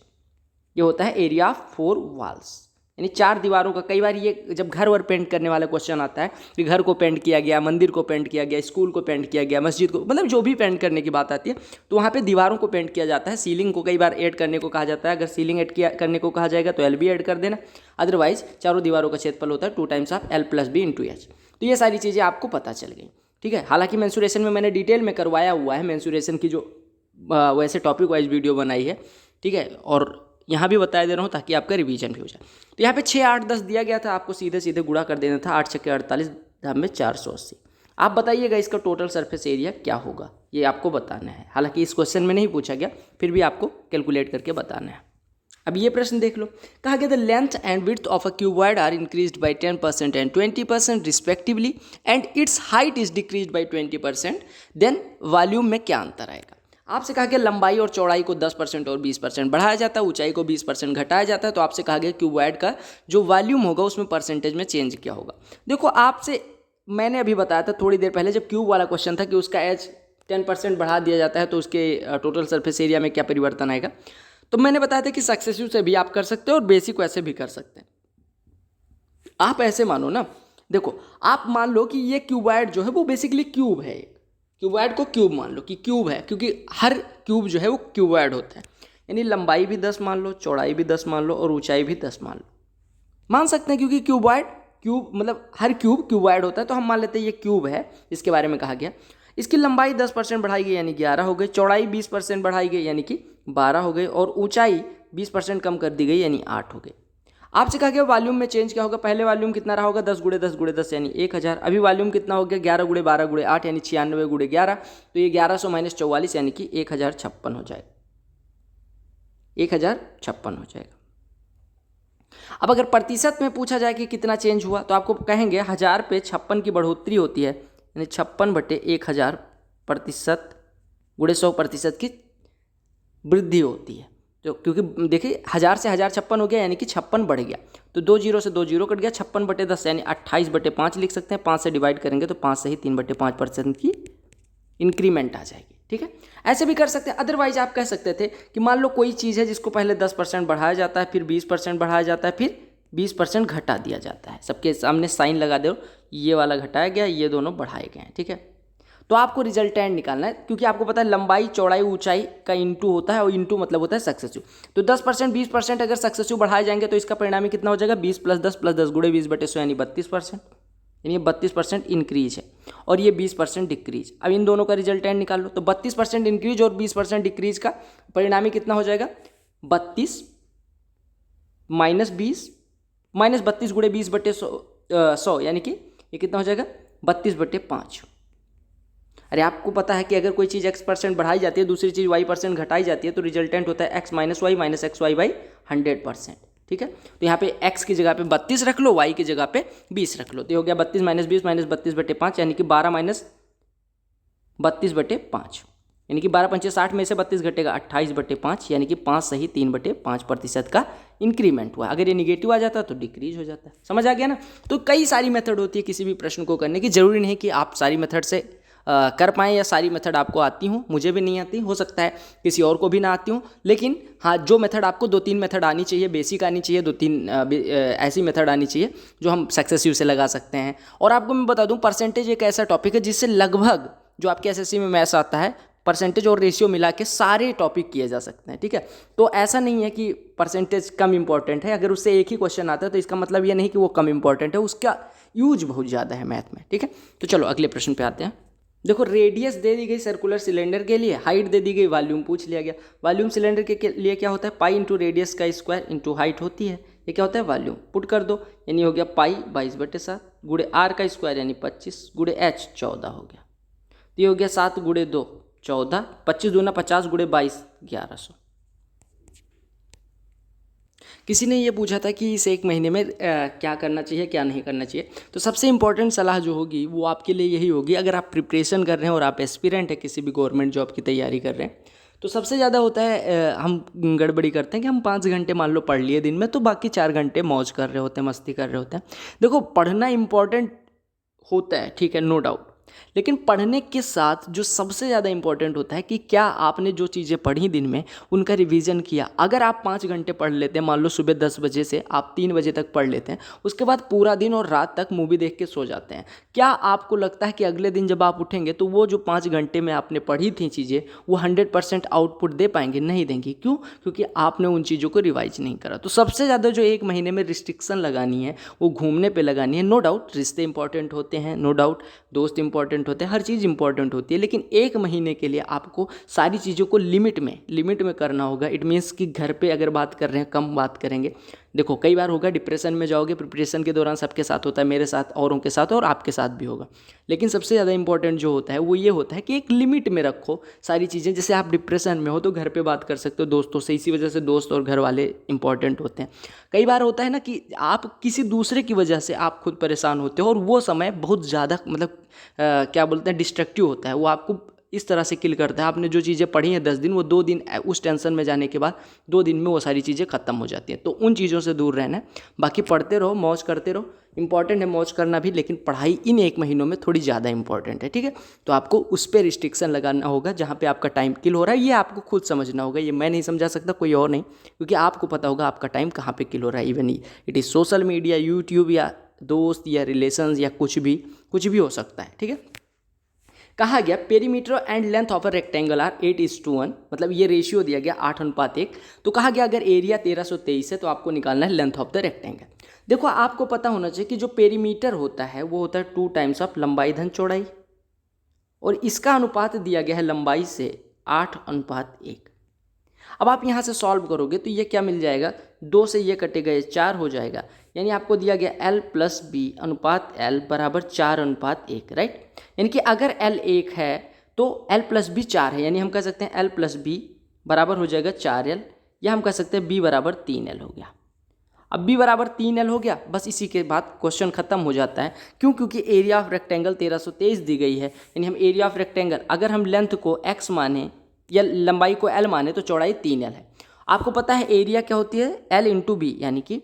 A: ये होता है एरिया ऑफ 4 वॉल्स, यानी 4 दीवारों का। कई बार ये जब घर वर पेंट करने वाला क्वेश्चन आता है कि घर को पेंट किया गया, मंदिर को पेंट किया गया, स्कूल को पेंट किया गया, मस्जिद को, मतलब जो भी पेंट करने की बात आती है तो वहाँ पे दीवारों को पेंट किया जाता है। सीलिंग को कई बार ऐड करने को कहा जाता है, अगर सीलिंग ऐड करने को कहा जाएगा तो LB ऐड कर देना, अदरवाइज चारों दीवारों का क्षेत्रफल होता है 2 times of L plus B into H। तो ये सारी चीज़ें आपको पता चल गई, ठीक है। हालांकि मेंसुरेशन में मैंने डिटेल में करवाया हुआ है, मेंसुरेशन की जो वैसे टॉपिक वाइज वीडियो बनाई है, ठीक है, और यहाँ भी बता दे रहा हूँ ताकि आपका रिवीजन भी हो जाए। तो यहाँ पे 6, 8, 10 दिया गया था, आपको सीधे सीधे गुणा कर देना था, 8 छक्के 48 धाम में 480। आप बताइएगा इसका टोटल सरफेस एरिया क्या होगा, ये आपको बताना है। हालांकि इस क्वेश्चन में नहीं पूछा गया, फिर भी आपको कैलकुलेट करके बताना है। अब ये प्रश्न देख लो, कहा गया the length and width of a cuboid are increased by 10% and 20% respectively and its height is decreased by 20%, then volume में क्या अंतर आएगा। आपसे कहा गया लंबाई और चौड़ाई को 10% और 20% बढ़ाया जाता है, ऊंचाई को 20% घटाया जाता है। तो आपसे कहा गया क्यूबॉइड का जो वॉल्यूम होगा उसमें परसेंटेज में चेंज क्या होगा। देखो आपसे मैंने अभी बताया था थोड़ी देर पहले जब क्यूब वाला क्वेश्चन था कि उसका एज 10% बढ़ा दिया जाता है तो उसके टोटल सरफेस एरिया में क्या परिवर्तन आएगा। तो मैंने बताया था कि सक्सेसिव से भी आप कर सकते हो और बेसिक वैसे भी कर सकते हैं। आप ऐसे मानो ना, देखो आप मान लो कि ये क्यूबॉइड जो है वो बेसिकली क्यूब है, क्यूबॉइड को क्यूब मान लो कि क्यूब है, क्योंकि हर क्यूब जो है वो क्यूबॉइड होता है। यानी लंबाई भी 10 मान लो, चौड़ाई भी 10 मान लो और ऊंचाई भी 10 मान लो, मान सकते हैं क्योंकि क्यूब मतलब हर क्यूबॉइड होता है, तो हम मान लेते हैं ये क्यूब है जिसके बारे में कहा गया। इसकी लंबाई 10% बढ़ाई गई यानी कि 11 हो गई, चौड़ाई 20% बढ़ाई गई यानी कि 12 हो गई, और ऊंचाई 20% कम कर दी गई यानी 8 हो गई। आपसे कहा गया वॉल्यूम में चेंज क्या होगा। पहले वॉल्यूम कितना रहा होगा 10 × 10 × 10 यानी 1000। अभी वॉल्यूम कितना हो गया 11 × 12 × 8 यानी 96 × 11, तो ये 1100 - 44 यानी कि 1056 हो जाएगा, 1056 हो जाएगा। अब अगर प्रतिशत में पूछा जाए कि कितना चेंज हुआ, तो आपको कहेंगे 1000 पे 56 की बढ़ोतरी होती है, यानी 56/1000 प्रतिशत × 100% की वृद्धि होती है। तो क्योंकि देखिए 1000 से 1056 हो गया यानी कि 56 बढ़ गया, तो 2 0 से 2 0 कट गया, 56/10 यानी 28/5 लिख सकते हैं। 5 से डिवाइड करेंगे तो 5 से ही 3/5% की इंक्रीमेंट आ जाएगी। ठीक है, ऐसे भी कर सकते हैं। अदरवाइज आप कह सकते थे कि मान लो कोई चीज़ है जिसको पहले 10% बढ़ाया जाता है, फिर 20% बढ़ाया जाता है, फिर 20% घटा दिया जाता है। सबके सामने साइन लगा दो, ये वाला घटाया गया, ये दोनों बढ़ाए गए हैं। ठीक है, तो आपको रिजल्टेंट निकालना है, क्योंकि आपको पता है लंबाई चौड़ाई ऊंचाई का इंटू होता है, और इंटू मतलब होता है सक्सेसिव। तो 10% 20% अगर सक्सेसिव बढ़ाए जाएंगे तो इसका परिणामी कितना हो जाएगा 20 + 10 + 10 × 20/100 यानी 32%, यानी 32% इंक्रीज है, और ये 20% डिक्रीज। अब इन दोनों का रिजल्टेंट निकाल लो, तो 32% इंक्रीज और 20% डिक्रीज का परिणामी कितना हो जाएगा 32 - 20 -32 × 20/100 यानी कि ये कितना हो जाएगा 32/5। अरे आपको पता है कि अगर कोई चीज़ x% बढ़ाई जाती है, दूसरी चीज़ y% घटाई जाती है, तो रिजल्टेंट होता है x - y - xy/100%। ठीक है, तो यहाँ पे x की जगह पे 32 रख लो, y की जगह पे 20 रख लो, तो ये हो गया 32 - 20 - 32/5 यानी कि 12 - 32/5, यानी कि 12 × 5 = 60 में से 32 घटेगा 28/5, यानी कि 5 सही 3/5% का इंक्रीमेंट हुआ। अगर ये निगेटिव आ जाता तो डिक्रीज हो जाता है। समझ आ गया ना। तो कई सारी मेथड होती है किसी भी प्रश्न को करने की, जरूरी नहीं कि आप सारी मेथड से कर पाएँ या सारी मेथड आपको आती हूँ। मुझे भी नहीं आती, हो सकता है किसी और को भी ना आती हूँ, लेकिन हाँ जो मेथड आपको 2-3 मेथड आनी चाहिए, बेसिक आनी चाहिए, 2-3 ऐसी मेथड आनी चाहिए जो हम सक्सेसिव से लगा सकते हैं। और आपको मैं बता दूँ, परसेंटेज एक ऐसा टॉपिक है जिससे लगभग जो आपके एसएससी में मैथ्स आता है, परसेंटेज और रेशियो मिला के सारे टॉपिक किए जा सकते हैं। ठीक है, तो ऐसा नहीं है कि परसेंटेज कम इंपॉर्टेंट है। अगर उससे एक ही क्वेश्चन आता है तो इसका मतलब ये नहीं कि वो कम इंपॉर्टेंट है, उसका यूज बहुत ज़्यादा है मैथ में। ठीक है, तो चलो अगले प्रश्न पे आते हैं। देखो रेडियस दे दी गई सर्कुलर सिलेंडर के लिए, हाइट दे दी गई, वॉल्यूम पूछ लिया गया। वॉल्यूम सिलेंडर के लिए क्या होता है पाई × रेडियस का स्क्वायर × हाइट होती है, ये क्या होता है वॉल्यूम। पुट कर दो, यानी हो गया पाई 22/7 × r का स्क्वायर यानी 25 × h 14 हो गया, तो ये हो गया 7 × 2 14, 25 दूना 50 × 22 1100। किसी ने ये पूछा था कि इस एक महीने में क्या करना चाहिए क्या नहीं करना चाहिए। तो सबसे इंपॉर्टेंट सलाह जो होगी वो आपके लिए यही होगी, अगर आप प्रिपरेशन कर रहे हैं और आप एस्पिरेंट है किसी भी गवर्नमेंट जॉब की तैयारी कर रहे हैं, तो सबसे ज़्यादा होता है हम गड़बड़ी करते हैं कि हम 5 घंटे मान लो पढ़ लिए दिन में, तो बाकी 4 घंटे मौज कर रहे होते हैं, मस्ती कर रहे होते हैं। देखो पढ़ना इंपॉर्टेंट होता है, ठीक है, नो डाउट, लेकिन पढ़ने के साथ जो सबसे ज़्यादा इंपॉर्टेंट होता है कि क्या आपने जो चीज़ें पढ़ी दिन में उनका रिवीजन किया। अगर आप 5 घंटे पढ़ लेते हैं, मान लो सुबह 10 बजे से आप 3 बजे तक पढ़ लेते हैं, उसके बाद पूरा दिन और रात तक मूवी देख के सो जाते हैं, क्या आपको लगता है कि अगले दिन जब आप उठेंगे तो वो जो 5 घंटे में आपने पढ़ी थी चीज़ें वो 100% आउटपुट दे पाएंगे? नहीं देंगी। क्यों? क्योंकि आपने उन चीज़ों को रिवाइज नहीं करा। तो सबसे ज़्यादा जो एक महीने में रिस्ट्रिक्शन लगानी है वो घूमने पर लगानी है। नो डाउट रिश्ते इंपॉर्टेंट होते हैं, नो डाउट दोस्त इंपॉर्टेंट होते हैं, हर चीज़ इंपॉर्टेंट होती है, लेकिन एक महीने के लिए आपको सारी चीज़ों को लिमिट में करना होगा। इट मीन्स कि घर पे अगर बात कर रहे हैं कम बात करेंगे। देखो कई बार होगा डिप्रेशन में जाओगे, प्रिपरेशन के दौरान सबके साथ होता है, मेरे साथ, औरों के साथ और आपके साथ भी होगा, लेकिन सबसे ज़्यादा इंपॉर्टेंट जो होता है वो ये होता है कि एक लिमिट में रखो सारी चीज़ें। जैसे आप डिप्रेशन में हो तो घर पे बात कर सकते हो दोस्तों से, इसी वजह से दोस्त और घर वाले इंपॉर्टेंट होते हैं। कई बार होता है ना कि आप किसी दूसरे की वजह से आप खुद परेशान होते हो और वो समय बहुत ज़्यादा मतलब क्या बोलते हैं डिस्ट्रक्टिव होता है, वो आपको इस तरह से किल करता है। आपने जो चीज़ें पढ़ी हैं 10 दिन, वो 2 दिन उस टेंशन में जाने के बाद 2 दिन में वो सारी चीज़ें ख़त्म हो जाती हैं। तो उन चीज़ों से दूर रहना है। बाकी पढ़ते रहो, मौज करते रहो, इंपॉर्टेंट है मौज करना भी, लेकिन पढ़ाई इन 1 महीनों में थोड़ी ज़्यादा इंपॉर्टेंट है। ठीक है, तो आपको उस पर रिस्ट्रिक्शन लगाना होगा जहाँ पे आपका टाइम किल हो रहा है। ये आपको खुद समझना होगा, ये मैं नहीं समझा सकता, कोई और नहीं, क्योंकि आपको पता होगा आपका टाइम कहाँ पे किल हो रहा है। Even it is social media, YouTube या दोस्त या रिलेशंस या कुछ भी हो सकता है। ठीक है, कहा गया perimeter and length of a rectangle are 8:1, मतलब ये रेशियो दिया गया 8:1। तो कहा गया अगर एरिया 1323 है तो आपको निकालना है लेंथ ऑफ द रेक्टेंगल। देखो आपको पता होना चाहिए कि जो पेरीमीटर होता है वो होता है 2 टाइम्स ऑफ लंबाई धन चौड़ाई, और इसका अनुपात दिया गया है लंबाई से 8:1। अब आप यहाँ से सॉल्व करोगे तो ये क्या मिल जाएगा, 2 से ये कटेगा, ये 4 हो जाएगा, यानी आपको दिया गया L प्लस बी अनुपात L बराबर 4:1, राइट। यानी कि अगर L 1 है तो L प्लस बी 4 है, यानी हम कह सकते हैं L प्लस बी बराबर हो जाएगा 4L, या हम कह सकते हैं B बराबर 3L हो गया। अब B बराबर 3L हो गया, बस इसी के बाद क्वेश्चन खत्म हो जाता है। क्यों? क्योंकि एरिया ऑफ रेक्टेंगल 1323 दी गई है, यानी हम एरिया ऑफ रेक्टेंगल अगर हम लेंथ को x माने या लंबाई को L माने तो चौड़ाई 3L है। आपको पता है एरिया क्या होती है, L इंटू बी, यानी कि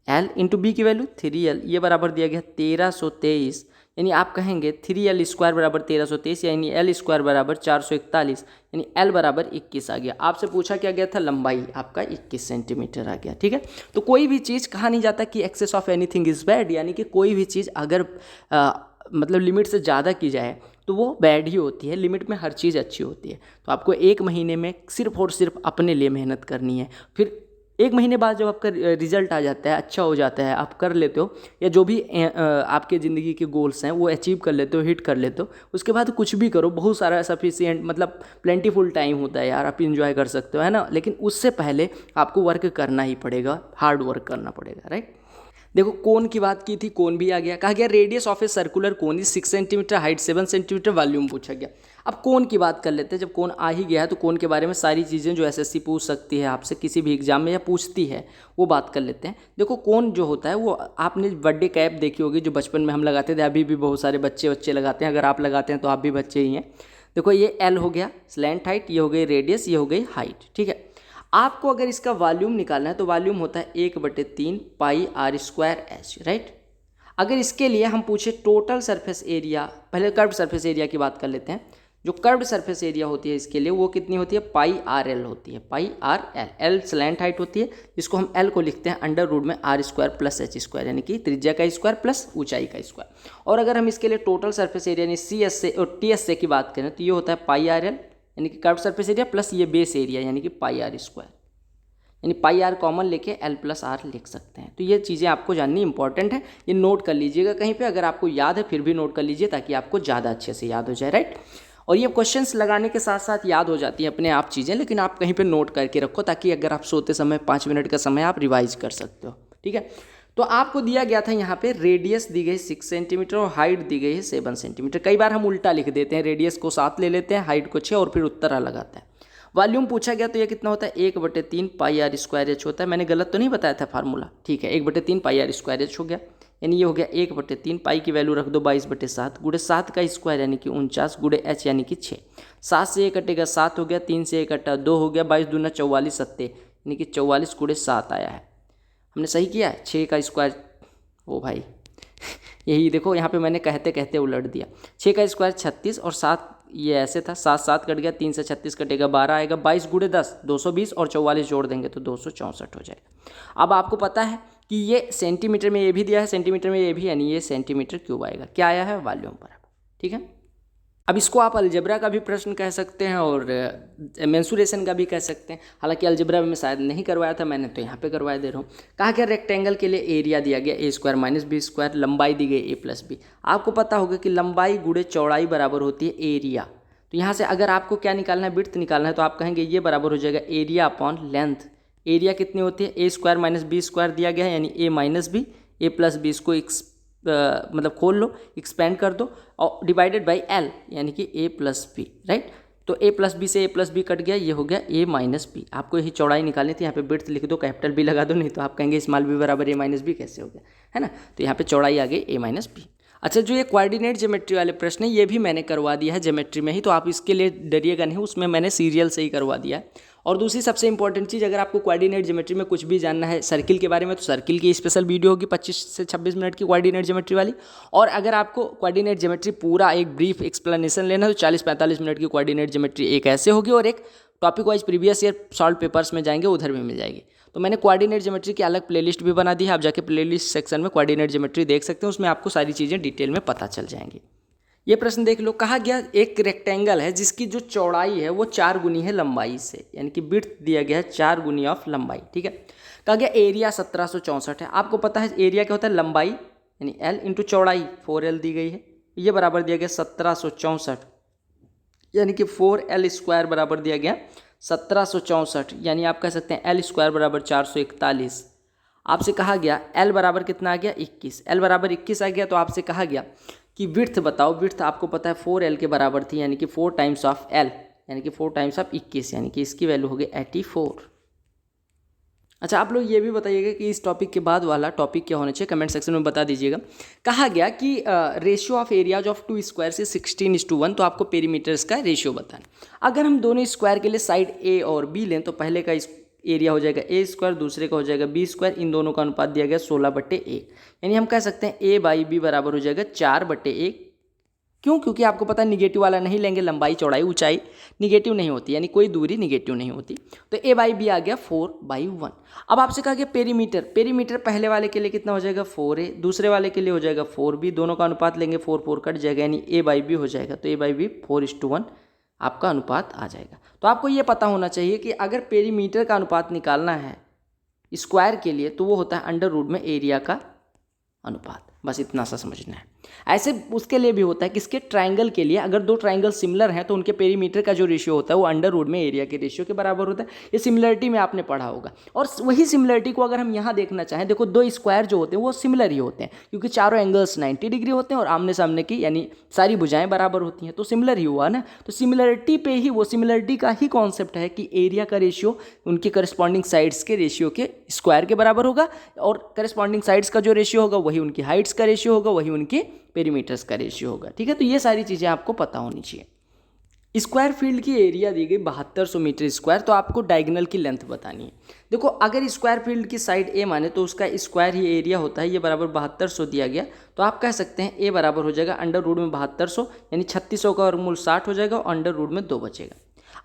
A: L इंटू बी की वैल्यू 3L, ये बराबर दिया गया 1323, यानी आप कहेंगे 3L स्क्वायर बराबर 1323, यानी L स्क्वायर बराबर 441, यानी L बराबर 21 आ गया। आपसे पूछा क्या गया था, लंबाई आपका 21 सेंटीमीटर आ गया, ठीक है। तो कोई भी चीज़ कहा नहीं जाता कि excess of anything is bad, यानी कि कोई भी चीज़ अगर मतलब लिमिट से ज़्यादा की जाए तो वो बैड ही होती है, लिमिट में हर चीज़ अच्छी होती है। तो आपको 1 महीने में सिर्फ और सिर्फ अपने लिए मेहनत करनी है, फिर 1 महीने बाद जब आपका रिजल्ट आ जाता है, अच्छा हो जाता है, आप कर लेते हो, या जो भी आपके ज़िंदगी के गोल्स हैं वो अचीव कर लेते हो, हिट कर लेते हो, उसके बाद कुछ भी करो, बहुत सारा सफिशिएंट मतलब प्लेंटीफुल टाइम होता है यार, आप इंजॉय कर सकते हो, है ना। लेकिन उससे पहले आपको वर्क करना ही पड़ेगा, हार्ड वर्क करना पड़ेगा, राइट। देखो कोन की बात की थी, कोन भी आ गया। कहा गया radius of a circular cone is 6 centimetre, height 7 centimetre, volume पूछा गया। अब कोन की बात कर लेते हैं। जब कोन आ ही गया है तो कोन के बारे में सारी चीज़ें जो एसएससी पूछ सकती है आपसे किसी भी एग्जाम में या पूछती है वो बात कर लेते हैं। देखो कोन जो होता है वो आपने बर्थडे कैप देखी होगी जो बचपन में हम लगाते थे, अभी भी बहुत सारे बच्चे लगाते हैं, अगर आप लगाते हैं तो आप भी बच्चे ही हैं। देखो ये एल हो गया स्लैंट हाइट, ये हो गई रेडियस, ये हो गई हाइट, ठीक है। आपको अगर इसका वॉल्यूम निकालना है तो वॉल्यूम होता है 1/3 पाई आर स्क्वायर एच, राइट। अगर इसके लिए हम पूछे टोटल सरफेस एरिया, पहले कर्व्ड सरफेस एरिया की बात कर लेते हैं। जो कर्व्ड सरफेस एरिया होती है इसके लिए वो कितनी होती है, पाई आर एल होती है, pi R L. L slant height होती है, जिसको हम एल को लिखते हैं अंडर रूट में R square plus H square, यानी कि त्रिज्या का स्क्वायर प्लस ऊंचाई का स्क्वायर। और अगर हम इसके लिए टोटल सरफेस एरिया यानी सी एस से और टी एस से की बात करें तो ये होता है पाई आर एल, यानी कि कर्व्ड सरफेस एरिया प्लस ये बेस एरिया यानी कि पाई आर स्क्वायर, यानी पाई आर कॉमन लेके एल प्लस आर लिख सकते हैं। तो ये चीज़ें आपको जाननी इंपॉर्टेंट है, ये नोट कर लीजिएगा कहीं पे, अगर आपको याद है फिर भी नोट कर लीजिए ताकि आपको ज़्यादा अच्छे से याद हो जाए, राइट। और ये क्वेश्चंस लगाने के साथ साथ याद हो जाती हैं अपने आप चीज़ें, लेकिन आप कहीं पे नोट करके रखो ताकि अगर आप सोते समय 5 मिनट का समय आप रिवाइज कर सकते हो, ठीक है। तो आपको दिया गया था यहाँ पे रेडियस दी गई 6 सेंटीमीटर और हाइट दी गई है 7 सेंटीमीटर। कई बार हम उल्टा लिख देते हैं, रेडियस को 7 ले लेते हैं, हाइट को 6 और फिर उत्तर अलग आता है। वॉल्यूम पूछा गया तो ये कितना होता है, 1/3 पाई आर स्क्वायर एच होता है। मैंने गलत तो नहीं बताया था फार्मूला, ठीक है। 1/3 पाई आर स्क्वायर एच हो गया, यानी ये हो गया 1/3 पाई की वैल्यू रख दो 22/7 गुड़े 7 का स्क्वायर यानी कि 49 गुड़े एच यानी कि 6। 7 से 1 कटेगा 7 हो गया, 3 से 1 कटा 2 हो गया, 22 दूना 44 सत्ते यानी कि 44 गुड़े 7 आया है। हमने सही किया है, 6 का स्क्वायर, ओ भाई यही देखो यहाँ पे मैंने कहते कहते उलट दिया। 6 का स्क्वायर 36 और 7 ये ऐसे था, 7 7 कट गया, 3 से 36 कटेगा 12 आएगा, 22 गुड़े 10 220 और 44 जोड़ देंगे तो 264 हो जाएगा। अब आपको पता है कि ये सेंटीमीटर में ये भी दिया है, सेंटीमीटर में ये भी, यानी ये सेंटीमीटर क्यूब आएगा। क्या आया है, वॉल्यूम पर, ठीक है। अब इसको आप अलजेब्रा का भी प्रश्न कह सकते हैं और मेंसुरेशन का भी कह सकते हैं। हालांकि अलजेब्रा में शायद नहीं करवाया था मैंने, तो यहाँ पे करवा दे रहा हूँ। कहा गया रेक्टेंगल के लिए एरिया दिया गया ए स्क्वायर माइनस बी स्क्वायर, लंबाई दी गई ए प्लस बी। आपको पता होगा कि लंबाई गुणे चौड़ाई बराबर होती है एरिया। तो यहाँ से अगर आपको क्या निकालना है, विड्थ निकालना है, तो आप कहेंगे ये बराबर हो जाएगा एरिया अपॉन लेंथ। एरिया कितनी होती है, ए स्क्वायर माइनस बी स्क्वायर दिया गया है, यानी ए माइनस बी, ए प्लस बी, इसको मतलब खोल लो, एक्सपेंड कर दो और डिवाइडेड बाई एल यानी कि ए प्लस बी, राइट। तो ए प्लस बी से ए प्लस बी कट गया, ये हो गया ए माइनस बी। आपको यही चौड़ाई निकालनी थी, यहाँ पे विड्थ लिख दो, कैपिटल बी लगा दो, नहीं तो आप कहेंगे स्मॉल बी बराबर ए माइनस बी कैसे हो गया, है ना। तो यहाँ पे चौड़ाई आ गई ए माइनस बी। अच्छा, जो ये कोऑर्डिनेट ज्योमेट्री वाले प्रश्न है ये भी मैंने करवा दिया है ज्योमेट्री में ही, तो आप इसके लिए डरिएगा नहीं, उसमें मैंने सीरियल से ही करवा दिया है। और दूसरी सबसे इंपॉर्टेंट चीज़, अगर आपको कोऑर्डिनेट ज्योमेट्री में कुछ भी जानना है सर्किल के बारे में, तो सर्किल की स्पेशल वीडियो होगी 25 से 26 मिनट की कोऑर्डिनेट ज्योमेट्री वाली। और अगर आपको कोऑर्डिनेट ज्योमेट्री पूरा एक ब्रीफ एक्सप्लेनेशन लेना है तो 40-45 मिनट की कोऑर्डिनेट ज्योमेट्री एक ऐसे होगी, और एक topic wise previous year solve papers में जाएंगे, उधर भी मिल जाएगी। तो मैंने कोऑर्डिनेट ज्योमेट्री की अलग प्लेलिस्ट भी बना दी है, आप जाके प्लेलिस्ट सेक्शन में कोऑर्डिनेट ज्योमेट्री देख सकते हैं, उसमें आपको सारी चीज़ें डिटेल में पता चल जाएंगी। ये प्रश्न देख लो, कहा गया एक रेक्टेंगल है जिसकी जो चौड़ाई है वो 4 गुनी है लंबाई से, यानी कि विड्थ दिया गया है 4 गुनी ऑफ लंबाई। ठीक है, कहा गया एरिया 1764 है। आपको पता है एरिया क्या होता है, लंबाई यानी L इंटू चौड़ाई 4L दी गई है, ये बराबर दिया गया 1764, यानी कि 4L स्क्वायर बराबर दिया गया 1764, यानी आप कह सकते हैं L स्क्वायर बराबर 441। आपसे कहा गया L बराबर कितना आ गया 21, L बराबर 21 आ गया, तो आपसे कहा गया कि विड्थ बताओ। विड्थ आपको पता है 4L के बराबर थी, यानी कि 4 टाइम्स ऑफ L, यानी कि 4 टाइम्स ऑफ 21, यानी कि इसकी वैल्यू हो गई 84। अच्छा, आप लोग ये भी बताइएगा कि इस टॉपिक के बाद वाला टॉपिक क्या होना चाहिए, कमेंट सेक्शन में बता दीजिएगा। कहा गया कि ratio of areas of 2 square से 16:1, तो आपको पेरीमीटर्स का रेशियो बताना। अगर हम दोनों स्क्वायर के लिए साइड A और B लें तो पहले का एरिया हो जाएगा A स्क्वायर, दूसरे का हो जाएगा B स्क्वायर, इन दोनों का अनुपात दिया गया 16/1, यानी हम कह सकते हैं A/B बराबर हो जाएगा 4/1। क्यों? क्योंकि आपको पता है निगेटिव वाला नहीं लेंगे, लंबाई चौड़ाई ऊंचाई निगेटिव नहीं होती, यानी कोई दूरी निगेटिव नहीं होती, तो A/B आ गया 4/1। अब आपसे कहा गया पेरीमीटर, पेरीमीटर पहले वाले के लिए कितना हो जाएगा 4A, दूसरे वाले के लिए हो जाएगा 4B, दोनों का अनुपात लेंगे 4 कट जाएगा, यानी A/B हो जाएगा, तो A/B 4:1 आपका अनुपात आ जाएगा। तो आपको ये पता होना चाहिए कि अगर पेरीमीटर का अनुपात निकालना है स्क्वायर के लिए तो वो होता है अंडर रूट में एरिया का अनुपात, बस इतना सा समझना है। ऐसे उसके लिए भी होता है, किसके, ट्रायंगल के लिए। अगर दो ट्रायंगल सिमिलर हैं तो उनके पेरीमीटर का जो रेशियो होता है वो अंडर रूट में एरिया के रेशियो के बराबर होता है। ये सिमिलरिटी में आपने पढ़ा होगा। और वही सिमिलरिटी को अगर हम यहाँ देखना चाहें, देखो दो स्क्वायर जो होते हैं वो सिमिलर ही होते हैं, क्योंकि चारों एंगल्स 90 डिग्री होते हैं और आमने सामने की यानी सारी भुजाएं बराबर होती हैं, तो सिमिलर ही हुआ ना। तो सिमिलरिटी पे ही, वो सिमिलरिटी का ही कॉन्सेप्ट है कि एरिया का रेशियो उनके करस्पॉन्डिंग साइड्स के रेशियो के स्क्वायर के बराबर होगा, और करस्पॉन्डिंग साइड्स का जो रेशियो होगा वही उनकी हाइट्स का रेशियो होगा, वही उनके पेरीमीटर्स का रेशियो होगा। ठीक है, तो ये सारी चीज़ें आपको पता होनी चाहिए। स्क्वायर फील्ड की एरिया दी गई 7200 मीटर स्क्वायर, तो आपको डायगोनल की लेंथ बतानी है। देखो अगर स्क्वायर फील्ड की साइड A माने तो उसका स्क्वायर ही एरिया होता है, ये बराबर 7200 दिया गया, तो आप कह सकते हैं A बराबर हो जाएगा अंडर रूट में 7200, यानी 3600 का वर्गमूल 60 हो जाएगा, और अंडर रूट में 2 बचेगा।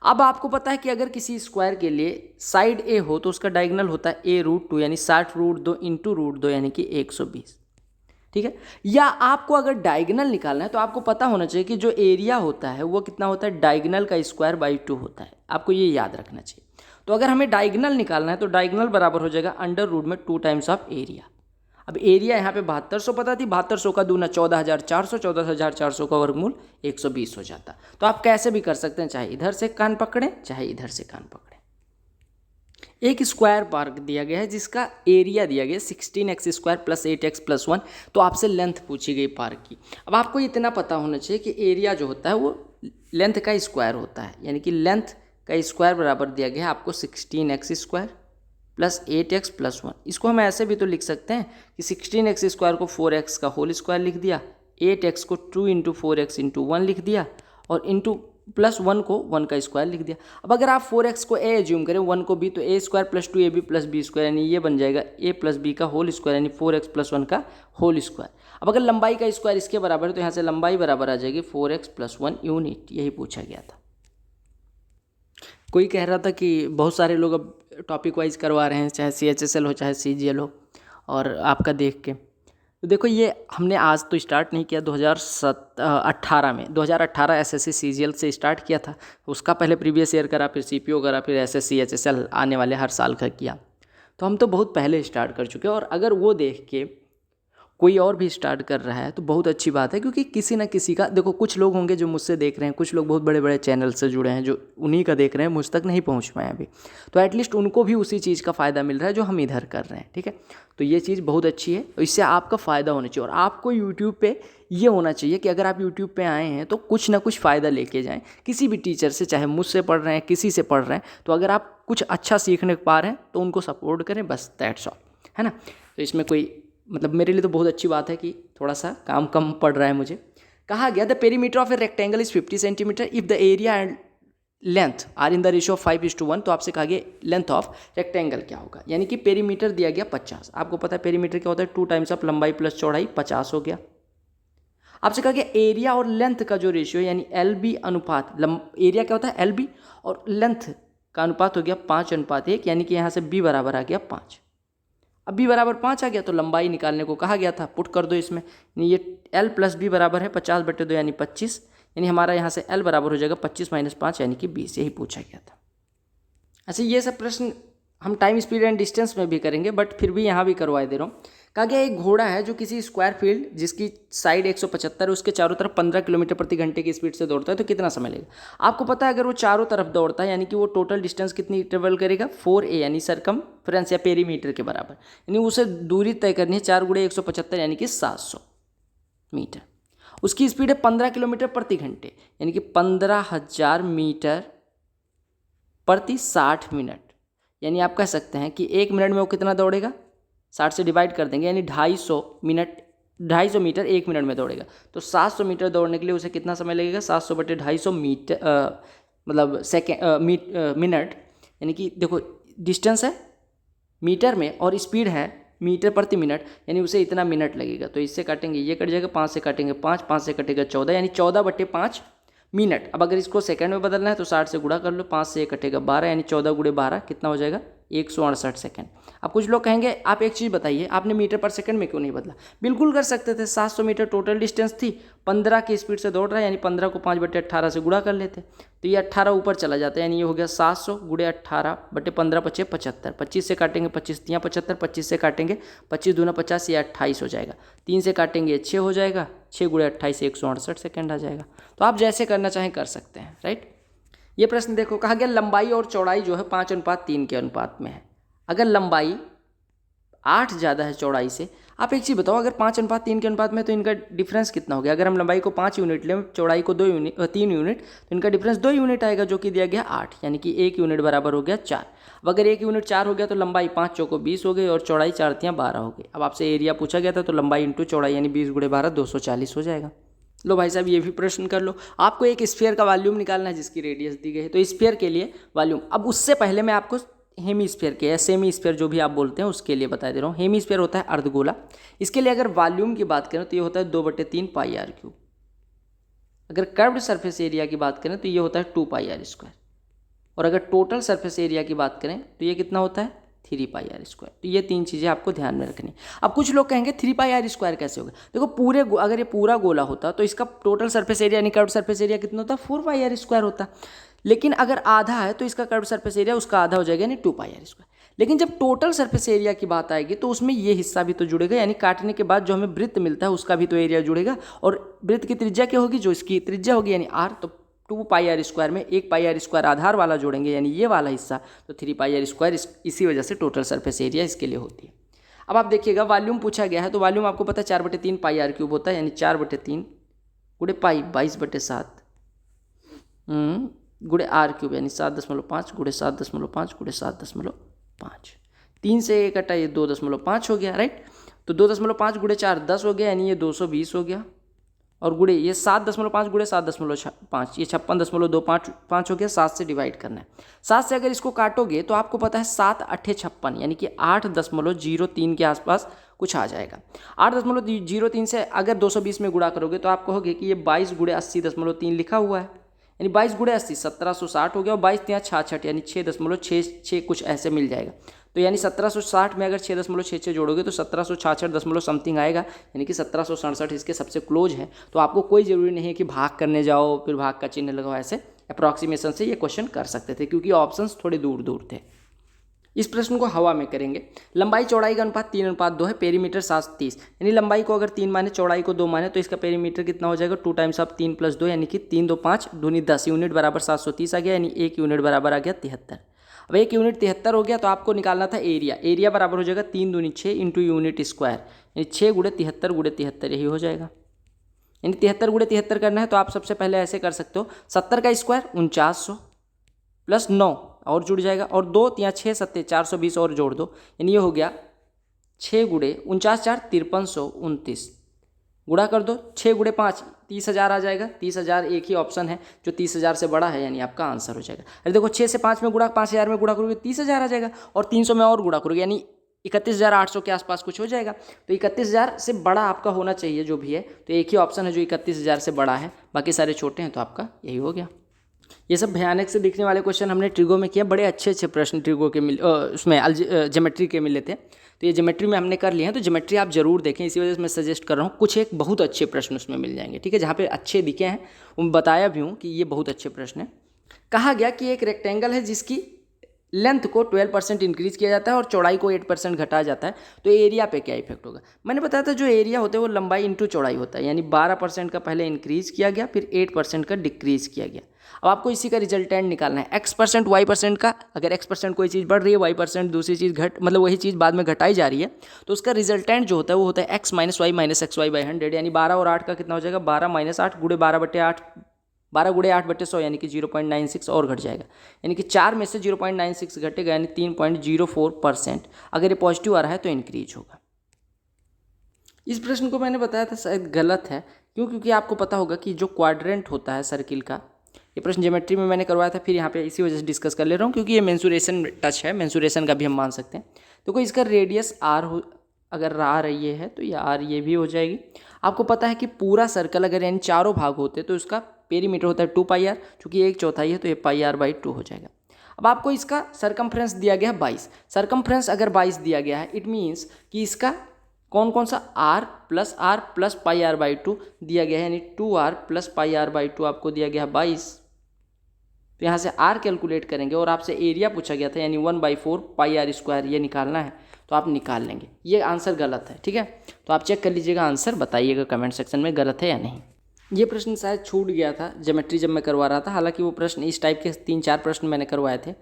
A: अब आपको पता है कि अगर किसी स्क्वायर के लिए साइड A हो तो उसका डायगोनल होता है A√2, यानी 60√2 इंटू √2, यानी कि 120। ठीक है, या आपको अगर डायगोनल निकालना है तो आपको पता होना चाहिए कि जो एरिया होता है वो कितना होता है, डायगोनल का स्क्वायर बाई 2 होता है, आपको ये याद रखना चाहिए। तो अगर हमें डायगोनल निकालना है तो डायगोनल बराबर हो जाएगा अंडर रूट में 2 टाइम्स ऑफ एरिया। अब एरिया यहाँ पे 7200 पता थी, 7200 का दूना 14400, 14400 का वर्गमूल 120 हो जाता। तो आप कैसे भी कर सकते हैं, चाहे इधर से कान पकड़ें चाहे इधर से कान पकड़ें। एक स्क्वायर पार्क दिया गया है जिसका एरिया दिया गया 16x² + 8x+1, तो आपसे लेंथ पूछी गई पार्क की। अब आपको इतना पता होना चाहिए कि एरिया जो होता है वो लेंथ का स्क्वायर होता है, यानी कि लेंथ का स्क्वायर बराबर दिया गया है आपको 16x² + 8x+1। इसको हम ऐसे भी तो लिख सकते हैं कि 16x² को 4x का होल स्क्वायर लिख दिया, 8x को 2 × 4x × 1 लिख दिया, और इंटू +1 को 1 का स्क्वायर लिख दिया। अब अगर आप 4x को a एज्यूम करें, 1 को b, तो a² + 2ab + b², यानी ये बन जाएगा a + b का होल स्क्वायर, यानी 4x + 1 का होल स्क्वायर। अब अगर लंबाई का स्क्वायर इसके बराबर है तो यहाँ से लंबाई बराबर आ जाएगी 4x + 1 यूनिट, यही पूछा गया था। कोई कह रहा था कि बहुत सारे लोग अब टॉपिक वाइज करवा रहे हैं, चाहे CHSL हो चाहे CGL हो, और आपका देख के तो देखो ये हमने आज तो स्टार्ट नहीं किया, 2018 में 2018 SSC CGL से स्टार्ट किया था। उसका पहले प्रीवियस ईयर करा, फिर CPO करा, फिर SSC HSL आने वाले हर साल का किया, तो हम तो बहुत पहले स्टार्ट कर चुके हैं। और अगर वो देख के कोई और भी स्टार्ट कर रहा है तो बहुत अच्छी बात है, क्योंकि किसी ना किसी का, देखो कुछ लोग होंगे जो मुझसे देख रहे हैं, कुछ लोग बहुत बड़े बड़े चैनल से जुड़े हैं जो उन्हीं का देख रहे हैं, मुझ तक नहीं पहुंच पाए अभी, तो एटलीस्ट उनको भी उसी चीज़ का फ़ायदा मिल रहा है जो हम इधर कर रहे हैं। ठीक है, तो ये चीज़ बहुत अच्छी है, तो इससे आपका फ़ायदा होना चाहिए। और आपको यूट्यूब पे ये होना चाहिए कि अगर आप यूट्यूब पे आए हैं तो कुछ ना कुछ फ़ायदा लेके जाएँ, किसी भी टीचर से, चाहे मुझसे पढ़ रहे हैं किसी से पढ़ रहे हैं, तो अगर आप कुछ अच्छा सीखने पा रहे हैं तो उनको सपोर्ट करें, बस दैट्स ऑल, है ना। तो इसमें कोई मतलब मेरे लिए तो बहुत अच्छी बात है कि थोड़ा सा काम कम पड़ रहा है मुझे। कहा गया the perimeter of a rectangle is 50 centimetre if the area and length are in the ratio of 5:1, तो आपसे कहा गया लेंथ ऑफ रेक्टेंगल क्या होगा, यानी कि पेरीमीटर दिया गया 50। आपको पता है पेरीमीटर क्या होता है, 2 टाइम्स ऑफ लंबाई प्लस चौड़ाई, 50 हो गया। आपसे कहा गया एरिया और लेंथ का जो रेशियो यानी LB अनुपात, एरिया क्या होता है LB, और लेंथ का अनुपात हो गया 5:1, यानी कि यहाँ से B बराबर आ गया 5। अब b बराबर 5 आ गया तो लंबाई निकालने को कहा गया था, पुट कर दो इसमें। ये l प्लस b बराबर है 50/2 यानी 25, यानी हमारा यहाँ से l बराबर हो जाएगा 25 - 5 यानी कि 20, यही पूछा गया था। अच्छा, ये सब प्रश्न हम टाइम स्पीड एंड डिस्टेंस में भी करेंगे, बट फिर भी यहाँ भी करवाए दे रहा हूँ। कहा गया एक घोड़ा है जो किसी स्क्वायर फील्ड जिसकी साइड 175 है उसके चारों तरफ 15 किलोमीटर प्रति घंटे की स्पीड से दौड़ता है तो कितना समय लगेगा। आपको पता है अगर वो चारों तरफ दौड़ता है यानी कि वो टोटल डिस्टेंस कितनी ट्रेवल करेगा, 4a यानी सरकमफ्रेंस या पेरीमीटर के बराबर, यानी उसे दूरी तय करनी है 4 × 175 यानी कि 700 मीटर। उसकी स्पीड है 15 किलोमीटर प्रति घंटे यानी कि 15,000 मीटर प्रति 60 मिनट, यानी आप कह सकते हैं कि 1 मिनट में वो कितना दौड़ेगा, 60 से डिवाइड कर देंगे यानी 250 मीटर 1 मिनट में दौड़ेगा। तो 700 मीटर दौड़ने के लिए उसे कितना समय लगेगा, 700/250 मीटर मतलब मिनट, यानी कि देखो डिस्टेंस है मीटर में और स्पीड है मीटर प्रति मिनट, यानी उसे इतना मिनट लगेगा। तो इससे काटेंगे ये कट जाएगा, 5 से काटेंगे 5, 5 से कटेगा 14 यानी 14/5 मिनट। अब अगर इसको सेकंड में बदलना है तो 60 से गुणा कर लो, 5 से कटेगा 12 यानी 14 × 12 कितना हो जाएगा, 168 सेकंड। अब कुछ लोग कहेंगे आप एक चीज़ बताइए आपने मीटर पर सेकंड में क्यों नहीं बदला। बिल्कुल कर सकते थे, 700 मीटर टोटल डिस्टेंस थी, 15 की स्पीड से दौड़ रहा है यानी 15 को 5/18 से गुणा कर लेते तो ये 18 ऊपर चला जाता है, यानी ये हो गया 700 × 18/15 = 75। 25 से काटेंगे 25 × 75, 25 से काटेंगे 25 दूना 50, ये 28 हो जाएगा। 3 से काटेंगे 6 हो जाएगा, 6 × 28 168 सेकंड आ जाएगा। तो आप जैसे करना चाहें कर सकते हैं, राइट। ये प्रश्न देखो, कहा गया लंबाई और चौड़ाई जो है 5:3 के अनुपात में है। अगर लंबाई 8 ज़्यादा है चौड़ाई से, आप एक चीज़ बताओ अगर 5:3 के अनुपात में तो इनका डिफरेंस कितना हो गया। अगर हम लंबाई को 5 यूनिट लें, चौड़ाई को 3 यूनिट, तो इनका डिफरेंस 2 यूनिट आएगा जो कि दिया गया 8, यानी कि 1 यूनिट बराबर हो गया 4। अब अगर 1 यूनिट 4 हो गया तो लंबाई 5 चौको 20 हो गई और चौड़ाई 4 तियां 12 हो गई। अब आपसे एरिया पूछा गया था तो लंबाई इंटू चौड़ाई यानी 20 × 12 240 हो जाएगा। लो भाई साहब ये भी प्रश्न कर लो। आपको एक स्फीयर का वॉल्यूम निकालना है जिसकी रेडियस दी गई है, तो स्फीयर के लिए वॉल्यूम। अब उससे पहले मैं आपको हेमी स्फीयर के या सेमी स्फीयर जो भी आप बोलते हैं उसके लिए बता दे रहा हूँ। हेमी स्फीयर होता है अर्धगोला, इसके लिए अगर वॉल्यूम की बात करें तो ये होता है 2/3 πr3। अगर कर्व्ड सरफेस एरिया की बात करें तो ये होता है 2 πr²। और अगर टोटल सरफेस एरिया की बात करें तो ये कितना होता है 3 πr²। तो ये 3 चीज़ें आपको ध्यान में रखनी। अब कुछ लोग कहेंगे 3 πr² कैसे होगा। देखो अगर ये पूरा गोला होता तो इसका टोटल सरफेस एरिया यानी कर्व्ड सरफेस एरिया कितना होता, 4 πr² होता। लेकिन अगर आधा है तो इसका कर्व्ड सरफेस एरिया उसका आधा हो जाएगा यानी 2 πr²। लेकिन जब टोटल सरफेस एरिया की बात आएगी तो उसमें ये हिस्सा भी तो जुड़ेगा, यानी काटने के बाद जो हमें वृत्त मिलता है उसका भी तो एरिया जुड़ेगा। और वृत्त की त्रिज्या क्या होगी, जो इसकी त्रिज्या होगी यानी r, तो 2 πr² में 1 πr² आधार वाला जोड़ेंगे यानी ये वाला हिस्सा, तो 3 πr²। इसी वजह से टोटल सरफेस एरिया इसके लिए होती है। अब आप देखिएगा वॉल्यूम पूछा गया है तो वॉल्यूम आपको पता है 4/3 πr³ होता है, यानी 4/3 × पाई 22/7 × r³ यानी 7.5 × 7.5 × 7.5। 3 से 1 कटा ये 2.5 हो गया, राइट। तो 2.5 × 4 10 हो गया यानी ये 220 हो गया। और गुड़े ये 7.5 × 7.5 ये 56.25 हो गया। 7 से डिवाइड करना है। 7 से अगर इसको काटोगे तो आपको पता है 7 × 8 = 56 यानी कि 8.03 के आसपास कुछ आ जाएगा। 8.03 से अगर 220 में गुणा करोगे तो आप कहोगे कि ये 22 × 80.3 लिखा हुआ है, यानी 22 × 80 1760 हो गया। और 22 तियां 66 यानी 6.66 कुछ ऐसे मिल जाएगा। तो यानी 1760 में अगर 6.66 जोड़ोगे तो 1766 समथिंग आएगा, यानी कि 1767 इसके सबसे क्लोज है। तो आपको कोई ज़रूरी नहीं है कि भाग करने जाओ फिर भाग का चिन्ह लगाओ, ऐसे अप्रॉक्सीमेशन से ये क्वेश्चन कर सकते थे क्योंकि ऑप्शंस थोड़े दूर दूर थे। इस प्रश्न को हवा में करेंगे। लंबाई चौड़ाई का अनुपात 3:2 है, पेरीमीटर 730, यानी लंबाई को अगर 3 माने चौड़ाई को 2 माने तो इसका पेरीमीटर कितना हो जाएगा 2 × 3 + 2 यानी कि 3 × 2 = 5 दूनी 10 यूनिट बराबर 730 आ गया, यानी 1 यूनिट बराबर आ गया 73। अब 1 यूनिट 73 हो गया तो आपको निकालना था एरिया। एरिया बराबर हो जाएगा 3 दूनी 6 × यूनिट स्क्वायर, यानी 6 × 73 × 73 यही हो जाएगा। यानी 73 × 73 करना है तो आप सबसे पहले ऐसे कर सकते हो, 70 का स्क्वायर 4900 + 9 और जुड़ जाएगा, और 2 तियां 6 7 420 और जोड़ दो, यानी ये हो गया 6 × 49 4 5329 गुणा कर दो। 6 × 5 30,000 आ जाएगा। 30,000 एक ही ऑप्शन है जो 30,000 से बड़ा है, यानी आपका आंसर हो जाएगा। अरे देखो 6 से 5 में गुणा 5000 में गुणा करोगे 30,000 आ जाएगा, और 300 में और गुणा करोगे यानी 31,800 के आसपास कुछ हो जाएगा। तो 31,000 से बड़ा आपका होना चाहिए जो भी है, तो एक ही ऑप्शन है जो 31,000 से बड़ा है, बाकी सारे छोटे हैं, तो आपका यही हो गया। ये सब भयानक से दिखने वाले क्वेश्चन हमने ट्रिगो में किया, बड़े अच्छे अच्छे प्रश्न ट्रिगो के उसमें ज्योमेट्री के मिले थे, तो ये ज्योमेट्री में हमने कर लिए हैं। तो ज्योमेट्री आप जरूर देखें, इसी वजह से मैं सजेस्ट कर रहा हूँ। कुछ एक बहुत अच्छे प्रश्न उसमें मिल जाएंगे, ठीक है, जहाँ पे अच्छे दिखे हैं वो बताया भी हूँ कि ये बहुत अच्छे प्रश्न हैं। कहा गया कि एक रेक्टेंगल है जिसकी लेंथ को 12% इंक्रीज किया जाता है और चौड़ाई को 8% घटाया जाता है, तो एरिया पे क्या इफेक्ट होगा। मैंने बताया था जो एरिया होता है वो लंबाई इंटू चौड़ाई होता है, यानी 12% का पहले इंक्रीज किया गया, फिर 8% का डिक्रीज किया गया। अब आपको इसी का रिजल्टेंट निकालना है, x% y% का। अगर x% कोई चीज़ बढ़ रही है, y% दूसरी चीज़ मतलब वही चीज़ बाद में घटाई जा रही है, तो उसका रिजल्टेंट जो होता है वो होता है x - y - xy/100, यानी 12 और 8 का कितना हो जाएगा, 12 - 8 गुणे 12/8, 12 गुणे 8/100 यानी कि 0.96 और घट जाएगा, यानी कि 4 में से 0.96 घटेगा, यानी 3.04%। अगर ये पॉजिटिव आ रहा है तो इंक्रीज होगा। इस प्रश्न को मैंने बताया था शायद गलत है, क्योंकि आपको पता होगा कि जो क्वाड्रेंट होता है सर्किल का, ये प्रश्न ज्योमेट्री में मैंने करवाया था, फिर यहाँ पे इसी वजह से डिस्कस कर ले रहा हूँ क्योंकि ये मेंसुरेशन टच है, मेंसुरेशन का भी हम मान सकते हैं। तो कोई इसका रेडियस आर हो, अगर आर ये है तो ये आर ये भी हो जाएगी। आपको पता है कि पूरा सर्कल अगर यानी चारों भाग होते तो उसका पेरीमीटर होता है 2πr, चूँकि 1/4 है तो ये πr/2 हो जाएगा। अब आपको इसका सरकमफ्रेंस दिया गया है 22। सरकमफ्रेंस अगर 22 दिया गया है, इट मीन्स कि इसका कौन कौन सा r प्लस πr/2 दिया गया है, यानी 2r प्लस πr/2 आपको दिया गया है 22। तो यहाँ से r कैलकुलेट करेंगे और आपसे एरिया पूछा गया था, यानी 1/4 πr² ये निकालना है, तो आप निकाल लेंगे। ये आंसर गलत है, ठीक है, तो आप चेक कर लीजिएगा, आंसर बताइएगा कमेंट सेक्शन में गलत है या नहीं। ये प्रश्न शायद छूट गया था ज्योमेट्री जब मैं करवा रहा था, हालांकि वो प्रश्न इस टाइप के 3-4 प्रश्न मैंने करवाए थे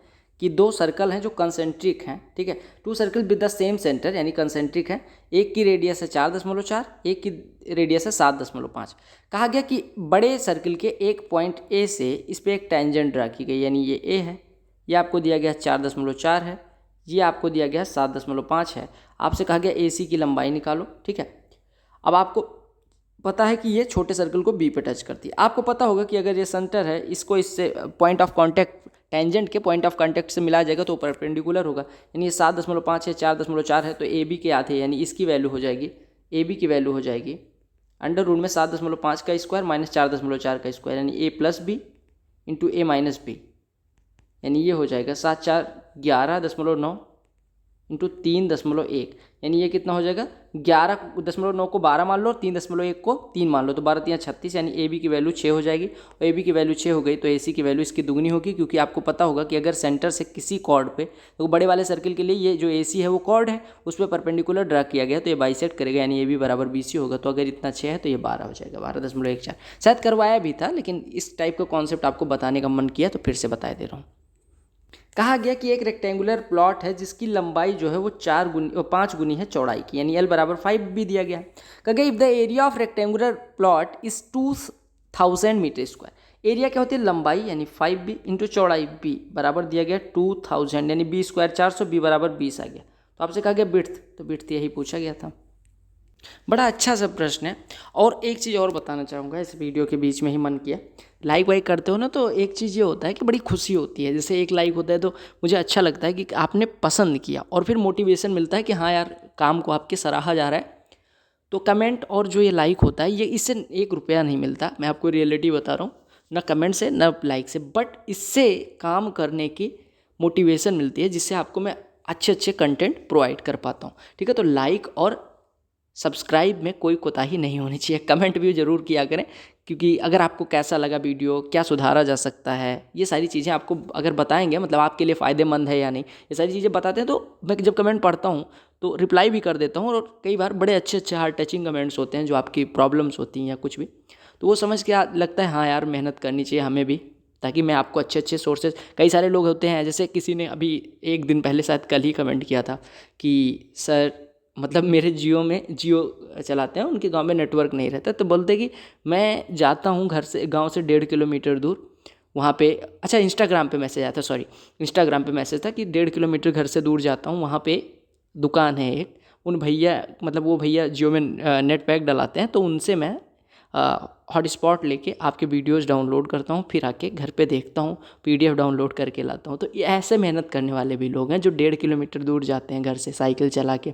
A: कि 2 सर्कल हैं जो कंसेंट्रिक हैं, ठीक है, 2 circle with the same centre यानी कंसेंट्रिक है, एक की रेडियस है 4.4, एक की रेडियस है 7.5। कहा गया कि बड़े सर्कल के एक पॉइंट ए से इस पर एक टेंजेंट ड्रा की गई, यानी ये ए है, ये आपको दिया गया 4.4 है, ये आपको दिया गया 7.5 है। आपसे कहा गया ए सी की लंबाई निकालो, ठीक है। अब आपको पता है कि ये छोटे सर्कल को बी पे टच करती है। आपको पता होगा कि अगर ये सेंटर है, इसको इससे पॉइंट ऑफ कांटेक्ट, टेंजेंट के पॉइंट ऑफ कांटेक्ट से मिला जाएगा तो परपेंडिकुलर होगा, यानी ये 7.5 है, 4.4 है, तो ए बी के आधे, यानी इसकी वैल्यू हो जाएगी, ए बी की वैल्यू हो जाएगी अंडर रूट में 7.5 का स्क्वायर माइनस 4.4 का स्क्वायर, यानी ए प्लस बी इंटू ए माइनस बी, यानी ये हो जाएगा 7 - 4 11.9 इंटू 3.1, यानी ये कितना हो जाएगा 11.9 को 12 मान लो और 3.1 को 3 मान लो, तो 12 3 36, यानी ए बी की वैल्यू 6 हो जाएगी। और ए बी की वैल्यू 6 हो गई तो ए सी की वैल्यू इसकी दुगनी होगी, क्योंकि आपको पता होगा कि अगर सेंटर से किसी कॉर्ड पे, तो बड़े वाले सर्किल के लिए ये जो ए सी है वो कॉर्ड है, उस पर परपेंडिकुलर ड्रा किया गया तो ये बाइसेक्ट करेगा, यानी ए बी बराबर बी सी होगा। तो अगर इतना 6 है तो ये 12 हो जाएगा, 12.14। शायद करवाया भी था, लेकिन इस टाइप का कॉन्सेप्ट आपको बताने का मन किया तो फिर से बता दे रहा हूँ। कहा गया कि एक रेक्टेंगुलर प्लॉट है जिसकी लंबाई जो है वो 5 गुनी है चौड़ाई की, यानी L बराबर 5 भी दिया गया है। कहा गया if the area of rectangular plot is 2000 metre square, area क्या होती है लंबाई, यानी 5b इंटू चौड़ाई b बराबर दिया गया 2000, यानी b स्क्वायर 400, b बराबर 20 आ गया। तो आपसे कहा गया बिड्थ, तो बिड्थ यही पूछा गया था। बड़ा अच्छा सा प्रश्न है। और एक चीज़ और बताना चाहूँगा, इस वीडियो के बीच में ही मन किया, लाइक वाइक करते हो ना तो एक चीज़ ये होता है कि बड़ी खुशी होती है, जैसे एक लाइक होता है तो मुझे अच्छा लगता है कि आपने पसंद किया, और फिर मोटिवेशन मिलता है कि हाँ यार काम को आपके सराहा जा रहा है। तो कमेंट और जो ये लाइक होता है, ये इससे 1 रुपया नहीं मिलता, मैं आपको रियलिटी बता रहा हूँ, ना कमेंट से ना लाइक से, बट इससे काम करने की मोटिवेशन मिलती है, जिससे आपको मैं अच्छे अच्छे कंटेंट प्रोवाइड कर पाता हूँ, ठीक है। तो लाइक और सब्सक्राइब में कोई कोताही नहीं होनी चाहिए, कमेंट भी ज़रूर किया करें, क्योंकि अगर आपको कैसा लगा वीडियो, क्या सुधारा जा सकता है, ये सारी चीज़ें आपको अगर बताएंगे, मतलब आपके लिए फ़ायदेमंद है या नहीं, ये सारी चीज़ें बताते हैं, तो मैं जब कमेंट पढ़ता हूँ तो रिप्लाई भी कर देता हूँ, और कई बार बड़े अच्छे अच्छे हार्ट टचिंग कमेंट्स होते हैं जो आपकी प्रॉब्लम्स होती हैं या कुछ भी, तो वो समझ के लगता है हाँ यार मेहनत करनी चाहिए हमें भी, ताकि मैं आपको अच्छे अच्छे सोर्सेज, कई सारे लोग होते हैं, जैसे किसी ने अभी 1 दिन पहले शायद कल ही कमेंट किया था कि सर मतलब मेरे जियो चलाते हैं, उनके गांव में नेटवर्क नहीं रहता, तो बोलते कि मैं जाता हूं घर से, गांव से 1.5 किलोमीटर दूर, वहाँ पे, अच्छा इंस्टाग्राम पे मैसेज आया था, सॉरी इंस्टाग्राम पे मैसेज था कि 1.5 किलोमीटर घर से दूर जाता हूँ, वहाँ पे दुकान है एक, उन भैया, मतलब वो भैया जियो में नेट पैक डलाते हैं, तो उनसे मैं हॉटस्पॉट लेके आपके वीडियोस डाउनलोड करता हूँ, फिर आके घर पे देखता हूँ, PDF डाउनलोड करके लाता हूँ। तो ये ऐसे मेहनत करने वाले भी लोग हैं जो 1.5 किलोमीटर दूर जाते हैं घर से साइकिल चला के,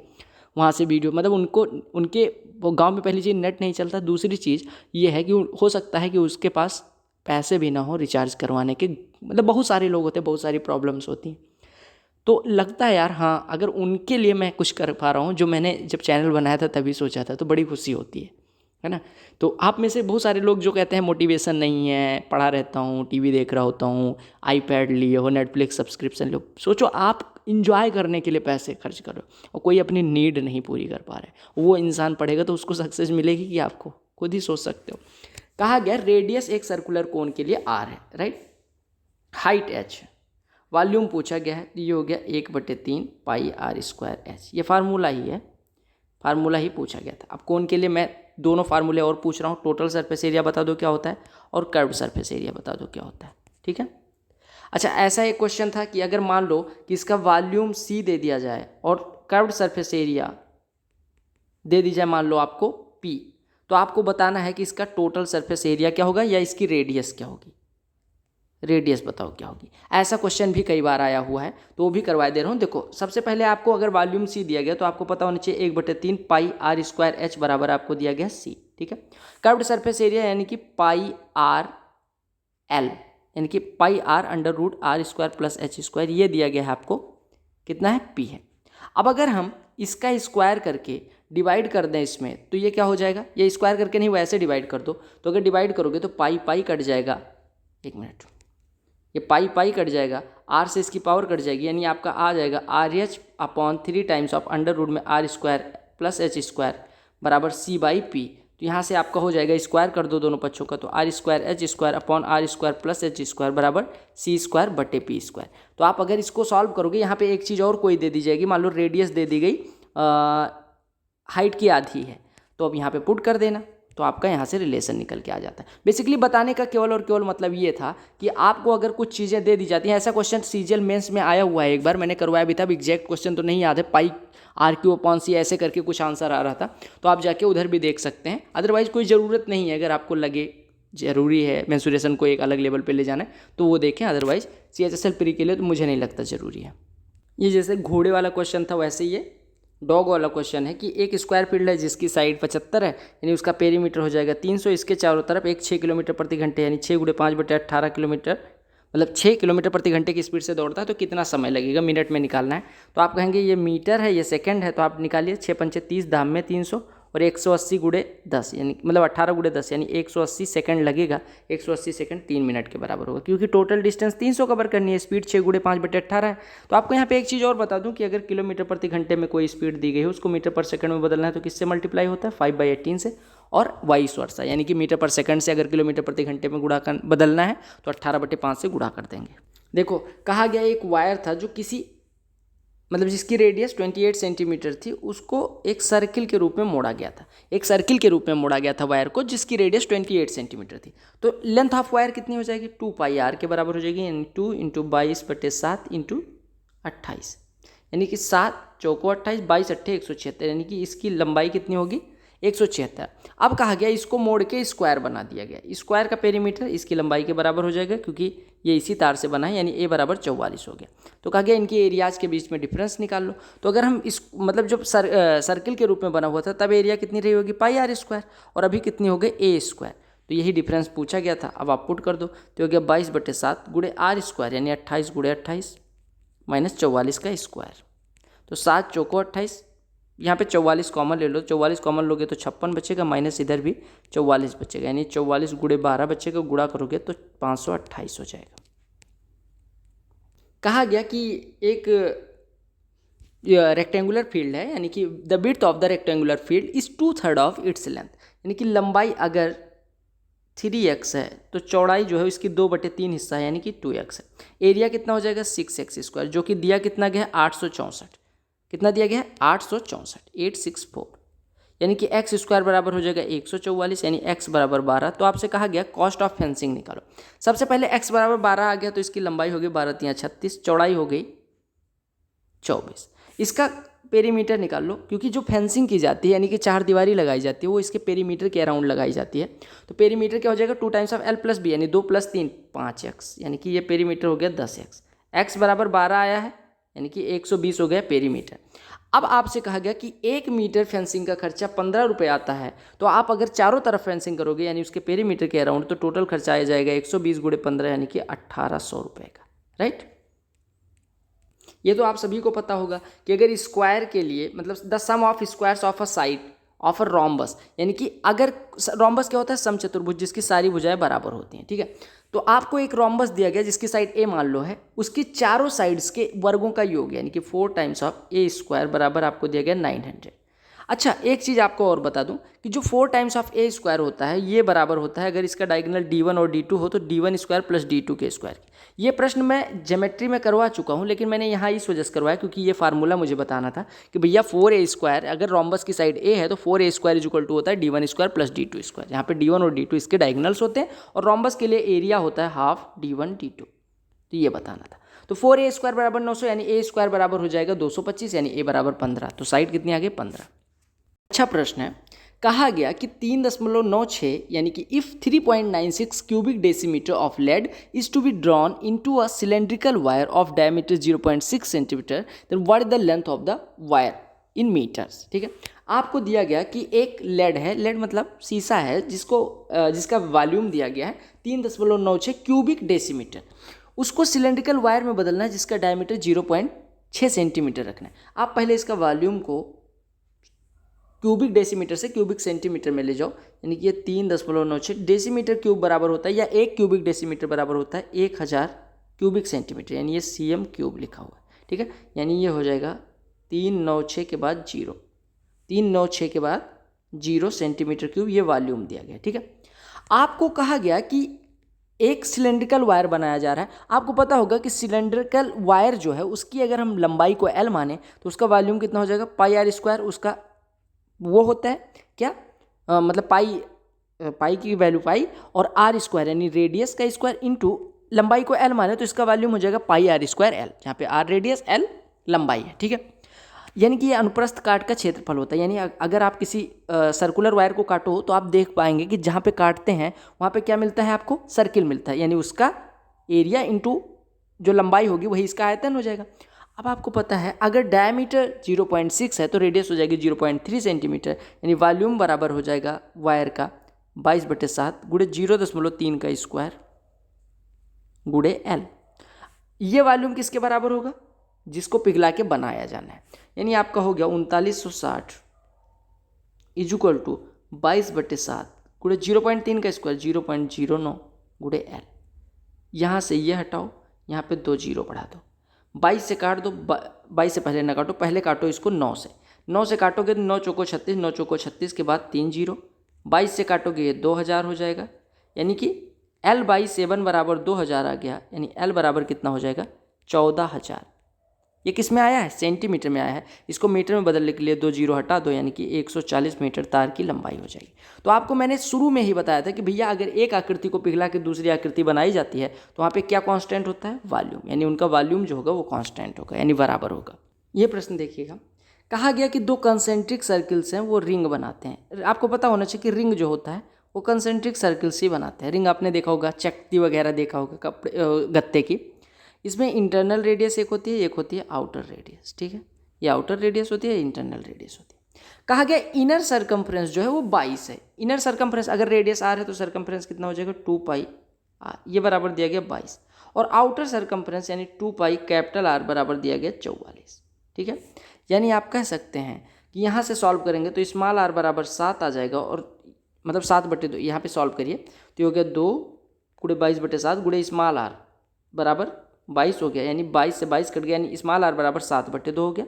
A: वहाँ से वीडियो, मतलब उनको उनके वो गांव में पहली चीज़ नेट नहीं चलता, दूसरी चीज़ ये है कि हो सकता है कि उसके पास पैसे भी ना हो रिचार्ज करवाने के, मतलब बहुत सारे लोग होते हैं, बहुत सारी प्रॉब्लम्स होती हैं। तो लगता है यार हाँ, अगर उनके लिए मैं कुछ कर पा रहा हूँ जो मैंने जब चैनल बनाया था तभी सोचा था, तो बड़ी खुशी होती है ना। तो आप में से बहुत सारे लोग जो कहते हैं मोटिवेशन नहीं है, पढ़ा रहता हूँ, टीवी देख रहा होता हूँ, आईपैड लिए हो, नेटफ्लिक्स सब्सक्रिप्शन लो, सोचो आप इंजॉय करने के लिए पैसे खर्च करो और कोई अपनी नीड नहीं पूरी कर पा रहा है, वो इंसान पढ़ेगा तो उसको सक्सेस मिलेगी कि आपको, खुद ही सोच सकते हो। कहा गया रेडियस एक सर्कुलर कोन के लिए r है, राइट, हाइट h, वॉल्यूम पूछा गया है, ये हो गया 1/3 पाई r स्क्वायर h, ये फार्मूला ही है, फार्मूला ही पूछा गया था। अब कोन के लिए मैं दोनों फार्मूले और पूछ रहा हूँ, टोटल सरफेस एरिया बता दो क्या होता है और कर्व्ड सरफेस एरिया बता दो क्या होता है, ठीक है। अच्छा, ऐसा एक क्वेश्चन था कि अगर मान लो कि इसका वॉल्यूम c दे दिया जाए और कर्व्ड सरफेस एरिया दे दी जाए मान लो आपको p, तो आपको बताना है कि इसका टोटल सरफेस एरिया क्या होगा या इसकी रेडियस क्या होगी, रेडियस बताओ क्या होगी। ऐसा क्वेश्चन भी कई बार आया हुआ है, तो वो भी करवा दे रहा हूँ। देखो सबसे पहले आपको अगर वॉल्यूम सी दिया गया तो आपको पता होना चाहिए 1/3 पाई r स्क्वायर h बराबर आपको दिया गया c, ठीक है। कर्व्ड सरफेस एरिया यानी कि पाई r l, यानी कि pi r under root r square plus h square, ये दिया गया है आपको, कितना है p है। अब अगर हम इसका स्क्वायर करके डिवाइड कर दें इसमें तो ये क्या हो जाएगा, ये स्क्वायर करके नहीं वैसे डिवाइड कर दो, तो अगर डिवाइड करोगे तो पाई पाई कट जाएगा, एक मिनट, ये पाई पाई कट जाएगा, r से इसकी पावर कट जाएगी, यानी आपका आ जाएगा RH/3 times of under root में r square plus h square बराबर c/p। तो यहाँ से आपका हो जाएगा, स्क्वायर कर दो दोनों पक्षों का, तो r square h square upon r square plus h square बराबर c स्क्वायर बटे p स्क्वायर। तो आप अगर इसको सॉल्व करोगे, यहाँ पे एक चीज़ और कोई दे दी जाएगी, मान लो रेडियस दे दी गई हाइट की आधी है, तो अब यहाँ पे पुट कर देना, तो आपका यहाँ से रिलेशन निकल के आ जाता है। बेसिकली बताने का केवल और केवल मतलब ये था कि आपको अगर कुछ चीज़ें दे दी जाती हैं, ऐसा क्वेश्चन सीजीएल मेंस में आया हुआ है, एक बार मैंने करवाया भी था, एग्जैक्ट क्वेश्चन तो नहीं याद है, पाई r/c ऐसे करके कुछ आंसर आ रहा था, तो आप जाके उधर भी देख सकते हैं। अदरवाइज कोई ज़रूरत नहीं है, अगर आपको लगे ज़रूरी है मेंसुरेशन को एक अलग लेवल पर ले जाना है तो वो देखें, अदरवाइज CHSL प्री के लिए तो मुझे नहीं लगता ज़रूरी है। ये जैसे घोड़े वाला क्वेश्चन था वैसे ये डॉग वाला क्वेश्चन है कि एक स्क्वायर फील्ड है जिसकी साइड 75 है, यानी उसका पेरीमीटर हो जाएगा 300, इसके चारों तरफ एक 6 किलोमीटर प्रति घंटे यानी 6 × 5/18 किलोमीटर, मतलब 6 किलोमीटर प्रति घंटे की स्पीड से दौड़ता है, तो कितना समय लगेगा, मिनट में निकालना है। तो आप कहेंगे ये मीटर है, ये सेकंड है, तो आप निकालिए 6×5 = 30, दाम में 300 और 180 × 10 यानी मतलब 18 × 10 यानी 180 सेकंड लगेगा। 180 सेकंड 3 मिनट के बराबर होगा, क्योंकि टोटल डिस्टेंस 300 कवर करनी है, स्पीड 6 × 5/18 है। तो आपको यहाँ पे एक चीज़ और बता दूँ कि अगर किलोमीटर प्रति घंटे में कोई स्पीड दी गई है, उसको मीटर पर सेकंड में बदलना है तो किससे मल्टीप्लाई होता है, 5/18 से, और वाइस वर्सा, यानी कि मीटर पर सेकंड से अगर किलोमीटर प्रति घंटे में गुणा कर बदलना है तो 18/5 से गुणा कर देंगे। देखो कहा गया एक वायर था जो किसी मतलब जिसकी रेडियस 28 सेंटीमीटर थी, उसको एक सर्किल के रूप में मोड़ा गया था, एक सर्किल के रूप में मोड़ा गया था वायर को जिसकी रेडियस 28 सेंटीमीटर थी। तो लेंथ ऑफ वायर कितनी हो जाएगी, 2πr के बराबर हो जाएगी, यानी 2 × 22/7 × 28, यानी कि 7 चौको 28, 22 अट्ठे 176, यानी कि इसकी लंबाई कितनी होगी 176। अब कहा गया इसको मोड़ के स्क्वायर बना दिया गया, स्क्वायर का पेरीमीटर इसकी लंबाई के बराबर हो जाएगा, क्योंकि ये इसी तार से बना है, यानी a बराबर 44 हो गया। तो कहा गया इनकी एरियाज के बीच में डिफरेंस निकाल लो। तो अगर हम इस मतलब जब सर्किल के रूप में बना हुआ था तब एरिया कितनी रही होगी πr², और अभी कितनी हो गई a², तो यही डिफरेंस पूछा गया था। अब आप पुट कर दो, तो हो गया 22/7 × r² यानी 28 × 28 - 44 का स्क्वायर, तो 7 चौको 28, यहाँ पे 44 कॉमन ले लो, 44 कॉमन लोगे तो 56 बचेगा, माइनस इधर भी 44 बचेगा, यानी 44 × 12 बचेगा, गुणा करोगे तो 528 हो जाएगा। कहा गया कि एक रेक्टेंगुलर फील्ड है, यानी कि the width of the rectangular field is 2/3 of its length, यानी कि लंबाई अगर 3x है तो चौड़ाई जो है इसकी 2/3 हिस्सा है, यानी कि 2x है। एरिया कितना हो जाएगा 6x², जो कि दिया कितना गया 864, कितना दिया गया है 864, 864, यानी कि x² बराबर हो जाएगा 144, यानी x बराबर 12। तो आपसे कहा गया कॉस्ट ऑफ फेंसिंग निकालो। सबसे पहले x बराबर 12 आ गया तो इसकी लंबाई हो गई 12 × 36, चौड़ाई हो गई 24। इसका पेरीमीटर निकाल लो, क्योंकि जो फेंसिंग की जाती है यानी कि 4 दीवारी लगाई जाती है वो इसके पेरीमीटर के अराउंड लगाई जाती है। तो पेरीमीटर क्या हो जाएगा 2 टाइम्स ऑफ l + b, यानी 2 + 3 5x, यानी कि ये पेरीमीटर हो गया 10x। x बराबर 12 आया है, यानी कि 120 हो गया पेरीमीटर। अब आपसे कहा गया कि 1 मीटर फेंसिंग का खर्चा 15 रुपये आता है, तो आप अगर चारों तरफ फेंसिंग करोगे यानी उसके पेरीमीटर के अराउंड, तो टोटल खर्चा आ जाएगा 120 गुणे 15 यानी कि 1800 रुपये का। राइट, ये तो आप सभी को पता होगा कि अगर स्क्वायर के लिए मतलब the sum of squares of a side of a rhombus, यानी कि अगर रोम्बस क्या होता है, समचतुर्भुज जिसकी सारी भुजाएं बराबर होती हैं। ठीक है, तो आपको एक रोम्बस दिया गया जिसकी साइड ए मान लो है, उसकी चारों साइड्स के वर्गों का योग यानी कि 4 टाइम्स ऑफ ए स्क्वायर बराबर आपको दिया गया 900। अच्छा, एक चीज़ आपको और बता दूं कि जो 4 टाइम्स ऑफ ए स्क्वायर होता है ये बराबर होता है अगर इसका डायगोनल d1 और d2 हो तो d1 स्क्वायर प्लस d2 के स्क्वायर। ये प्रश्न मैं ज्योमेट्री में करवा चुका हूँ, लेकिन मैंने यहाँ इस वजह से करवाया क्योंकि ये फार्मूला मुझे बताना था कि भैया 4a स्क्वायर अगर रोम्बस की साइड a है तो 4a square is equal to होता है d1 square plus d2 square. यहाँ पे d1 और d2 इसके डायगोनल्स होते हैं और रोम्बस के लिए एरिया होता है हाफ d1 d2, तो ये बताना था। तो 4a स्क्वायर बराबर 900 यानी a स्क्वायर बराबर हो जाएगा 225 यानी a बराबर 15, तो साइड कितनी आ गई 15। अच्छा प्रश्न है, कहा गया कि 3.96 यानी कि if 3.96 cubic decimetre of lead is to be drawn into a cylindrical wire of diameter 0.6 centimetre, then what is the length of the wire in metres. ठीक है, आपको दिया गया कि एक लेड है, लेड मतलब शीशा है जिसका वॉल्यूम दिया गया है 3.96 क्यूबिक डेसीमीटर, उसको सिलेंड्रिकल वायर में बदलना है जिसका डायमीटर 0.6 सेंटीमीटर रखना है। आप पहले इसका वॉल्यूम को क्यूबिक डेसीमीटर से क्यूबिक सेंटीमीटर में ले जाओ, यानी कि ये 3.96 डेसीमीटर क्यूब बराबर होता है या 1 क्यूबिक डेसीमीटर बराबर होता है 1000 क्यूबिक सेंटीमीटर, यानी ये cm क्यूब लिखा हुआ है। ठीक है, यानी ये हो जाएगा 396 के बाद 0, 396 के बाद 0 सेंटीमीटर क्यूब, ये वॉल्यूम दिया गया। ठीक है, आपको कहा गया कि एक सिलेंड्रिकल वायर बनाया जा रहा है। आपको पता होगा कि सिलेंड्रिकल वायर जो है उसकी अगर हम लंबाई को L माने तो उसका वॉल्यूम कितना हो जाएगा पाई आर स्क्वायर, उसका वो होता है क्या मतलब पाई की वैल्यू पाई और आर स्क्वायर यानी रेडियस का स्क्वायर इंटू लंबाई को एल माने तो इसका वॉल्यूम हो जाएगा पाई आर स्क्वायर एल, जहाँ पे आर रेडियस एल लंबाई है। ठीक है, यानी कि ये अनुप्रस्थ काट का क्षेत्रफल होता है, यानी अगर आप किसी सर्कुलर वायर को काटो तो आप देख पाएंगे कि जहाँ पे काटते हैं वहाँ पे क्या मिलता है, आपको सर्किल मिलता है, यानी उसका एरिया इंटू जो लंबाई होगी वही इसका आयतन हो जाएगा। अब आपको पता है अगर डायमीटर 0.6 है तो रेडियस हो जाएगी 0.3 सेंटीमीटर, यानी वॉल्यूम बराबर हो जाएगा वायर का 22/7 गुणे 0.3 का स्क्वायर गुणे एल। ये वॉल्यूम किसके बराबर होगा, जिसको पिघला के बनाया जाना है, यानी आपका हो गया 3960 इज इक्वल टू 22/7 गुणे 0.3 का स्क्वायर 0.09 गुणे एल। यहाँ से ये हटाओ, यहाँ पे 2 जीरो बढ़ा दो, 22 से काट दो, 22 से पहले ना काटो, पहले काटो इसको 9 से काटोगे तो 9 चौको 36, 9 चौको 36 के बाद 3 जीरो, 22 से काटोगे ये 2000 हो जाएगा, यानी कि L/7 बराबर 2000 आ गया, यानी L बराबर कितना हो जाएगा 14000। ये किस में आया है, सेंटीमीटर में आया है, इसको मीटर में बदलने के लिए 2 जीरो हटा दो, यानी कि 140 मीटर तार की लंबाई हो जाएगी। तो आपको मैंने शुरू में ही बताया था कि भैया अगर एक आकृति को पिघला के दूसरी आकृति बनाई जाती है तो वहाँ पे क्या कांस्टेंट होता है, वॉल्यूम, यानी उनका वॉल्यूम जो होगा वो कांस्टेंट होगा, यानी बराबर होगा। ये प्रश्न देखिएगा, कहा गया कि 2 कंसेंट्रिक सर्किल्स हैं वो रिंग बनाते हैं। आपको पता होना चाहिए कि रिंग जो होता है वो कंसेंट्रिक सर्किल्स ही बनाते हैं। रिंग आपने देखा होगा, चकती वगैरह देखा होगा कपड़े गत्ते की, इसमें इंटरनल रेडियस एक होती है, एक होती है आउटर रेडियस। ठीक है, ये आउटर रेडियस होती है, इंटरनल रेडियस होती है। कहा गया इनर सरकमफ्रेंस जो है वो 22 है। इनर सरकमफ्रेंस अगर रेडियस आर है तो सरकमफ्रेंस कितना हो जाएगा 2 पाई आर, ये बराबर दिया गया 22, और आउटर सरकमफ्रेंस यानी 2 पाई कैपिटल आर बराबर दिया गया 44। ठीक है, यानी आप कह सकते हैं कि यहाँ से सॉल्व करेंगे तो स्मॉल आर बराबर 7 आ जाएगा, और मतलब 7/2 यहाँ पे सॉल्व करिए तो ये हो गया 2 गुणे 22/7 गुणे स्मॉल आर बराबर 22 हो गया, यानी 22 से 22 कट गया, यानी स्मॉल आर बराबर 7/2 हो गया।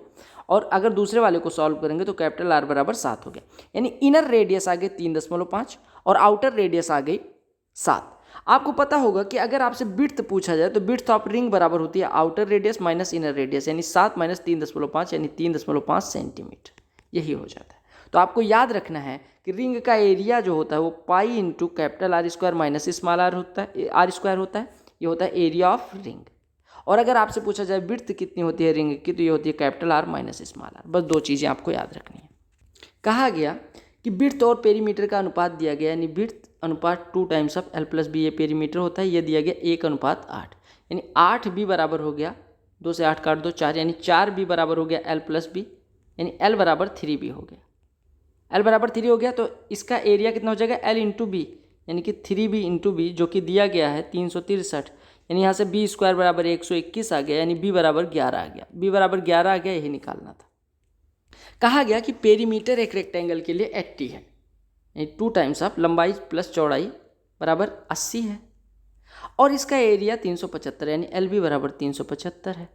A: और अगर दूसरे वाले को सॉल्व करेंगे तो कैपिटल आर बराबर 7 हो गया, यानी इनर रेडियस आ गई 3.5 और आउटर रेडियस आ गई 7। आपको पता होगा कि अगर आपसे विड्थ पूछा जाए तो विड्थ ऑफ रिंग बराबर होती है outer radius minus inner radius, यानी 7 माइनस 3.5 यानी 3.5 सेंटीमीटर, यही हो जाता है। तो आपको याद रखना है कि रिंग का एरिया जो होता है वो pi into capital R square minus small R होता है, आर स्क्वायर होता है, ये होता है एरिया ऑफ रिंग। और अगर आपसे पूछा जाए विड्थ कितनी होती है रिंग की तो ये होती है capital R minus small R. बस 2 चीज़ें आपको याद रखनी है। कहा गया कि विड्थ और पेरीमीटर का अनुपात दिया गया, यानी विड्थ अनुपात 2 टाइम्स ऑफ L + B, ये पेरीमीटर होता है, ये दिया गया 1:8, यानी 8B बराबर हो गया, 2 से 8 काट दो 4, यानी 4B बराबर हो गया L + B, यानी एल बराबर 3b हो गया। एल बराबर 3 हो गया तो इसका एरिया कितना हो जाएगा, एल इंटू बी, यानी कि 3b इंटू बी, जो कि दिया गया है 363, यानी यहाँ से बी स्क्वायर बराबर 121 आ गया, यानी बी बराबर 11 आ गया। बी बराबर 11 आ गया, यही निकालना था। कहा गया कि पेरीमीटर एक रेक्टेंगल के लिए 80 है, यानी 2 टाइम्स ऑफ लंबाई प्लस चौड़ाई बराबर 80 है, और इसका एरिया 375, यानी एल बी बराबर 375 है।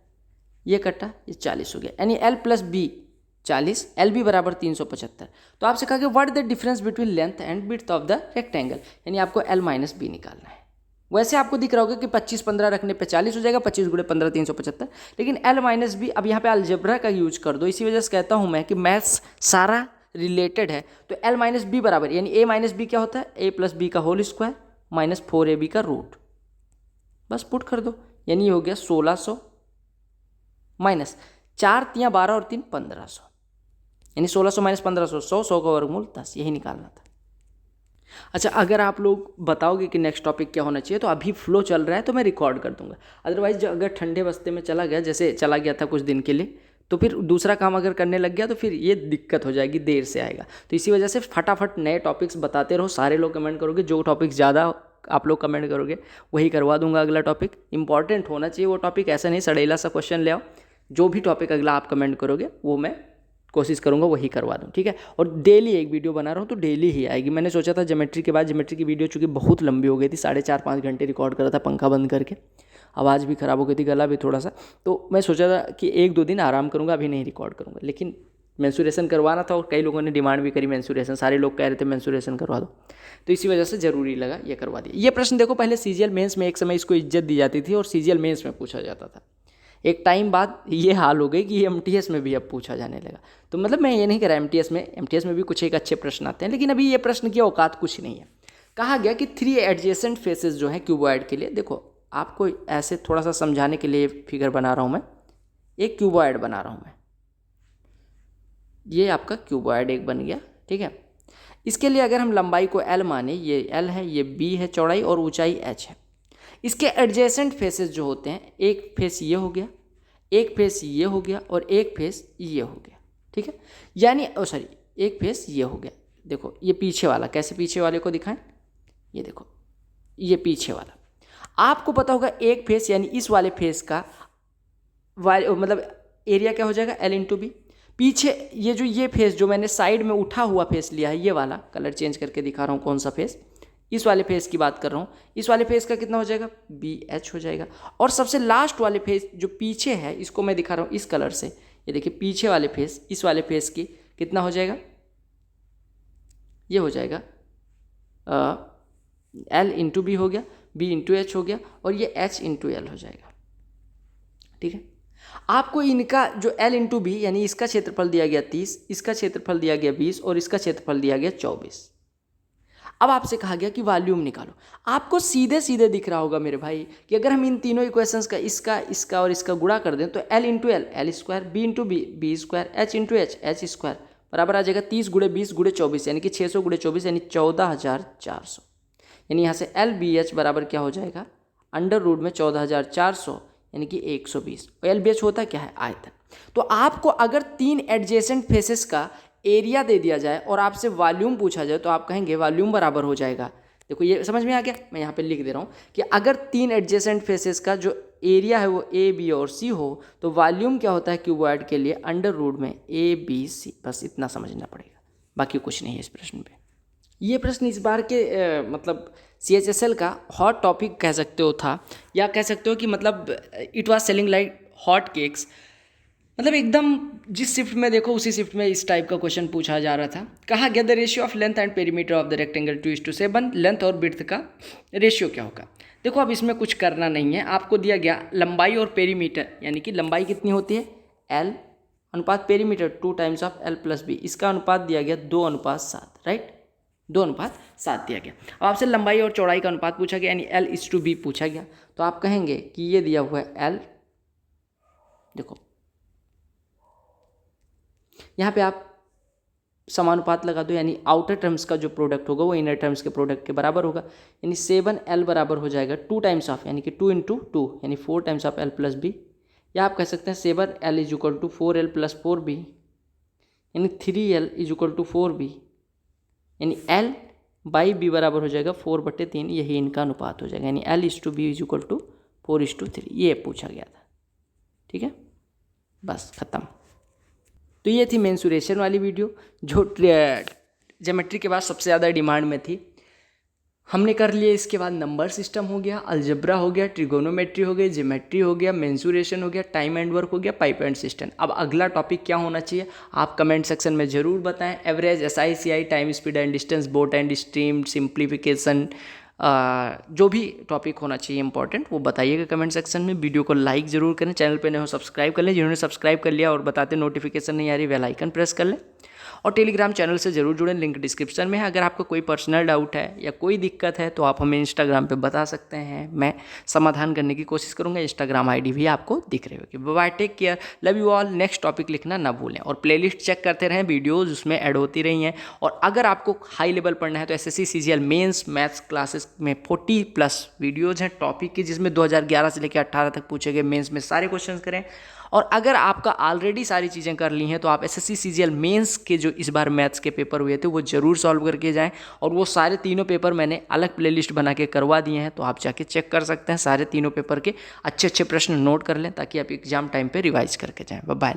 A: ये कटा, ये 40 हो गया, यानी L plus B 40, L B बराबर 375। तो आपसे कहा कि what the difference between length and width of the rectangle, यानी आपको एल माइनस बी निकालना है। वैसे आपको दिख रहा होगा कि 25-15 रखने पे 40 हो जाएगा, 25 गुणे 15 375, लेकिन एल माइनस बी, अब यहाँ पे अलजेब्रा का यूज कर दो। इसी वजह से कहता हूँ मैं कि मैथ्स सारा रिलेटेड है। तो एल माइनस बी बराबर, यानी ए माइनस बी क्या होता है, ए प्लस बी का होल स्क्वायर माइनस 4ab का रूट, बस पुट कर दो, यानी ये हो गया 1600 माइनस 4 तियाँ 12 और 3 1500, यानी 1600 माइनस 1500 100, 100 का वर्गमूल 10, यही निकालना था। अच्छा, अगर आप लोग बताओगे कि नेक्स्ट टॉपिक क्या होना चाहिए तो अभी फ्लो चल रहा है तो मैं रिकॉर्ड कर दूंगा। अदरवाइज अगर ठंडे बस्ते में चला गया, जैसे चला गया था कुछ दिन के लिए, तो फिर दूसरा काम अगर करने लग गया तो फिर ये दिक्कत हो जाएगी, देर से आएगा। तो इसी वजह से फटाफट नए टॉपिक्स बताते रहो, सारे लोग कमेंट करोगे, जो टॉपिक्स ज़्यादा आप लोग कमेंट करोगे वही करवा दूंगा। अगला टॉपिक इंपॉर्टेंट होना चाहिए वो टॉपिक, ऐसा नहीं सड़ेला सा क्वेश्चन ले आओ। जो भी टॉपिक अगला आप कमेंट करोगे वो मैं कोशिश करूंगा वही करवा दूं, ठीक है। और डेली एक वीडियो बना रहा हूँ तो डेली ही आएगी। मैंने सोचा था ज्योमेट्री के बाद, ज्योमेट्री की वीडियो चूँकि बहुत लंबी हो गई थी, 4.5-5 घंटे रिकॉर्ड करा था पंखा बंद करके, आवाज़ भी ख़राब हो गई थी, गला भी थोड़ा सा, तो मैं सोचा था कि 1-2 दिन आराम करूँगा, अभी नहीं रिकॉर्ड करूँगा। लेकिन मेंसुरेशन करवाना था और कई लोगों ने डिमांड भी करी मेंसुरेशन, सारे लोग कह रहे थे मेंसुरेशन करवा दो, तो इसी वजह से ज़रूरी लगा ये करवा दिया। ये प्रश्न देखो, पहले सीजीएल मेंस में एक समय इसको इज्जत दी जाती थी और सीजीएल मेंस में पूछा जाता था। एक टाइम बाद ये हाल हो गई कि एमटीएस में भी अब पूछा जाने लगा। तो मतलब मैं ये नहीं कह रहा एमटीएस में भी कुछ एक अच्छे प्रश्न आते हैं, लेकिन अभी ये प्रश्न की औकात कुछ नहीं है। कहा गया कि 3 एडजेसेंट फेसेस जो है क्यूबॉइड के लिए, देखो आपको ऐसे थोड़ा सा समझाने के लिए फिगर बना रहा हूँ मैं, एक क्यूबॉइड बना रहा हूँ मैं, ये आपका क्यूबॉइड एक बन गया, ठीक है। इसके लिए अगर हम लंबाई को एल माने, ये एल है, ये बी है चौड़ाई, और ऊंचाई एच है। इसके एडजेसेंट फेसेस जो होते हैं, एक फेस ये हो गया, एक फेस ये हो गया, और एक फेस ये हो गया, ठीक है। यानी सॉरी, एक फेस ये हो गया। देखो ये पीछे वाला, कैसे पीछे वाले को दिखाएं, ये देखो ये पीछे वाला। आपको पता होगा एक फेस यानी इस वाले फेस का मतलब एरिया क्या हो जाएगा, एल इंटू बी। पीछे ये फेस जो मैंने साइड में उठा हुआ फेस लिया है, ये वाला, कलर चेंज करके दिखा रहा हूँ कौन सा फेस, इस वाले फेस की बात कर रहा हूँ, इस वाले फेस का कितना हो जाएगा, बी एच हो जाएगा। और सबसे लास्ट वाले फेस जो पीछे है, इसको मैं दिखा रहा हूँ इस कलर से, ये देखिए पीछे वाले फेस, इस वाले फेस की कितना हो जाएगा, ये हो जाएगा एल इंटू बी हो गया, बी इंटू एच हो गया, और ये एच इंटू एल हो जाएगा, ठीक है। आपको इनका जो एल इंटू बी, यानी इसका क्षेत्रफल दिया गया 30, इसका क्षेत्रफल दिया गया 20, और इसका क्षेत्रफल दिया गया 24। अब आपसे कहा गया कि वॉल्यूम निकालो। आपको सीधे सीधे दिख रहा होगा मेरे भाई कि अगर हम इन तीनों इक्वेशंस का, इसका और इसका गुणा कर दें तो L into L, L square, B into B, B square, H into H, H square, बराबर आ जाएगा 30 गुणे 20 गुणे 24, यानी कि 600 गुणे 24, यानी 14,400। यानी यहाँ से एल बी एच बराबर क्या हो जाएगा, अंडर रूट में 14,400, यानी कि 120। और एल बी एच होता क्या है, आयतन। तो आपको अगर 3 एडजेसेंट फेसेस का एरिया दे दिया जाए और आपसे वॉल्यूम पूछा जाए तो आप कहेंगे वॉल्यूम बराबर हो जाएगा, देखो ये समझ में आ गया, मैं यहाँ पे लिख दे रहा हूँ कि अगर 3 एडजेसेंट फेसेस का जो एरिया है वो ए बी और सी हो तो वॉल्यूम क्या होता है क्यूबॉइड के लिए, अंडर रूट में ए बी सी। बस इतना समझना पड़ेगा, बाकी कुछ नहीं है इस प्रश्न पे। ये प्रश्न इस बार के मतलब CHSL का हॉट टॉपिक कह सकते हो था, या कह सकते हो कि मतलब it was selling like hot cakes. मतलब एकदम जिस शिफ्ट में देखो उसी शिफ्ट में इस टाइप का क्वेश्चन पूछा जा रहा था। कहा गया the ratio of length and perimeter of the rectangle 2:7, length और विड्थ का रेशियो क्या होगा। देखो अब इसमें कुछ करना नहीं है, आपको दिया गया लंबाई और पेरीमीटर, यानी कि लंबाई कितनी होती है, एल अनुपात perimeter 2 times of L plus B, इसका अनुपात दिया गया 2:7, राइट, 2:7 दिया गया। अब आपसे लंबाई और चौड़ाई का अनुपात पूछा गया, यानी L/B पूछा गया, तो आप कहेंगे कि ये दिया हुआ है L, देखो यहाँ पे आप समानुपात लगा दो, यानी आउटर टर्म्स का जो प्रोडक्ट होगा वो इनर टर्म्स के प्रोडक्ट के बराबर होगा, यानी 7L बराबर हो जाएगा 2 टाइम्स ऑफ, यानी कि 2 × 2, यानी 4 times of L plus B, या आप कह सकते हैं 7L = 4L + 4B, यानी 3L is equal to 4B, यानी L बाई B बराबर हो जाएगा 4/3, यही इनका अनुपात हो जाएगा, यानी L/B इज इक्वल टू 4:3, ये पूछा गया था। ठीक है, बस ख़त्म। तो ये थी मेंसुरेशन वाली वीडियो जो ज्योमेट्री के बाद सबसे ज़्यादा डिमांड में थी, हमने कर लिया। इसके बाद नंबर सिस्टम हो गया, अलजेब्रा हो गया, ट्रिगोनोमेट्री हो गई, ज्योमेट्री हो गया, मेंसुरेशन हो गया, टाइम एंड वर्क हो गया, पाइप एंड सिस्टम। अब अगला टॉपिक क्या होना चाहिए आप कमेंट सेक्शन में ज़रूर बताएं। Average, SI CI, time speed and distance, boat and stream, simplification, जो भी टॉपिक होना चाहिए इंपॉर्टेंट वो बताइएगा कमेंट सेक्शन में। वीडियो को लाइक ज़रूर करें, चैनल पे नए हो सब्सक्राइब कर लें, जिन्होंने सब्सक्राइब कर लिया और बताते नोटिफिकेशन नहीं आ रही बेल आइकन प्रेस कर लें, और टेलीग्राम चैनल से ज़रूर जुड़ें, लिंक डिस्क्रिप्शन में है। अगर आपको कोई पर्सनल डाउट है या कोई दिक्कत है तो आप हमें इंस्टाग्राम पे बता सकते हैं, मैं समाधान करने की कोशिश करूँगा। इंस्टाग्राम ID भी आपको दिख रही होगी। Bye, take care, love you all. Next topic लिखना ना भूलें और प्लेलिस्ट चेक करते रहें, वीडियोज़ उसमें ऐड होती रही हैं। और अगर आपको हाई लेवल पढ़ना है तो SSC CGL mains maths classes में 40+ वीडियोज़ हैं टॉपिक की, जिसमें 2011 से लेकर 18 तक पूछे गए मेंस में सारे क्वेश्चन करें। और अगर आपका ऑलरेडी सारी चीज़ें कर ली हैं तो आप SSC CGL मेंस के जो इस बार मैथ्स के पेपर हुए थे वो ज़रूर सॉल्व करके जाएं, और वो सारे तीनों पेपर मैंने अलग प्लेलिस्ट बना के करवा दिए हैं, तो आप जाके चेक कर सकते हैं। सारे तीनों पेपर के अच्छे अच्छे प्रश्न नोट कर लें ताकि आप एग्जाम टाइम पे रिवाइज करके जाएं। Bye bye.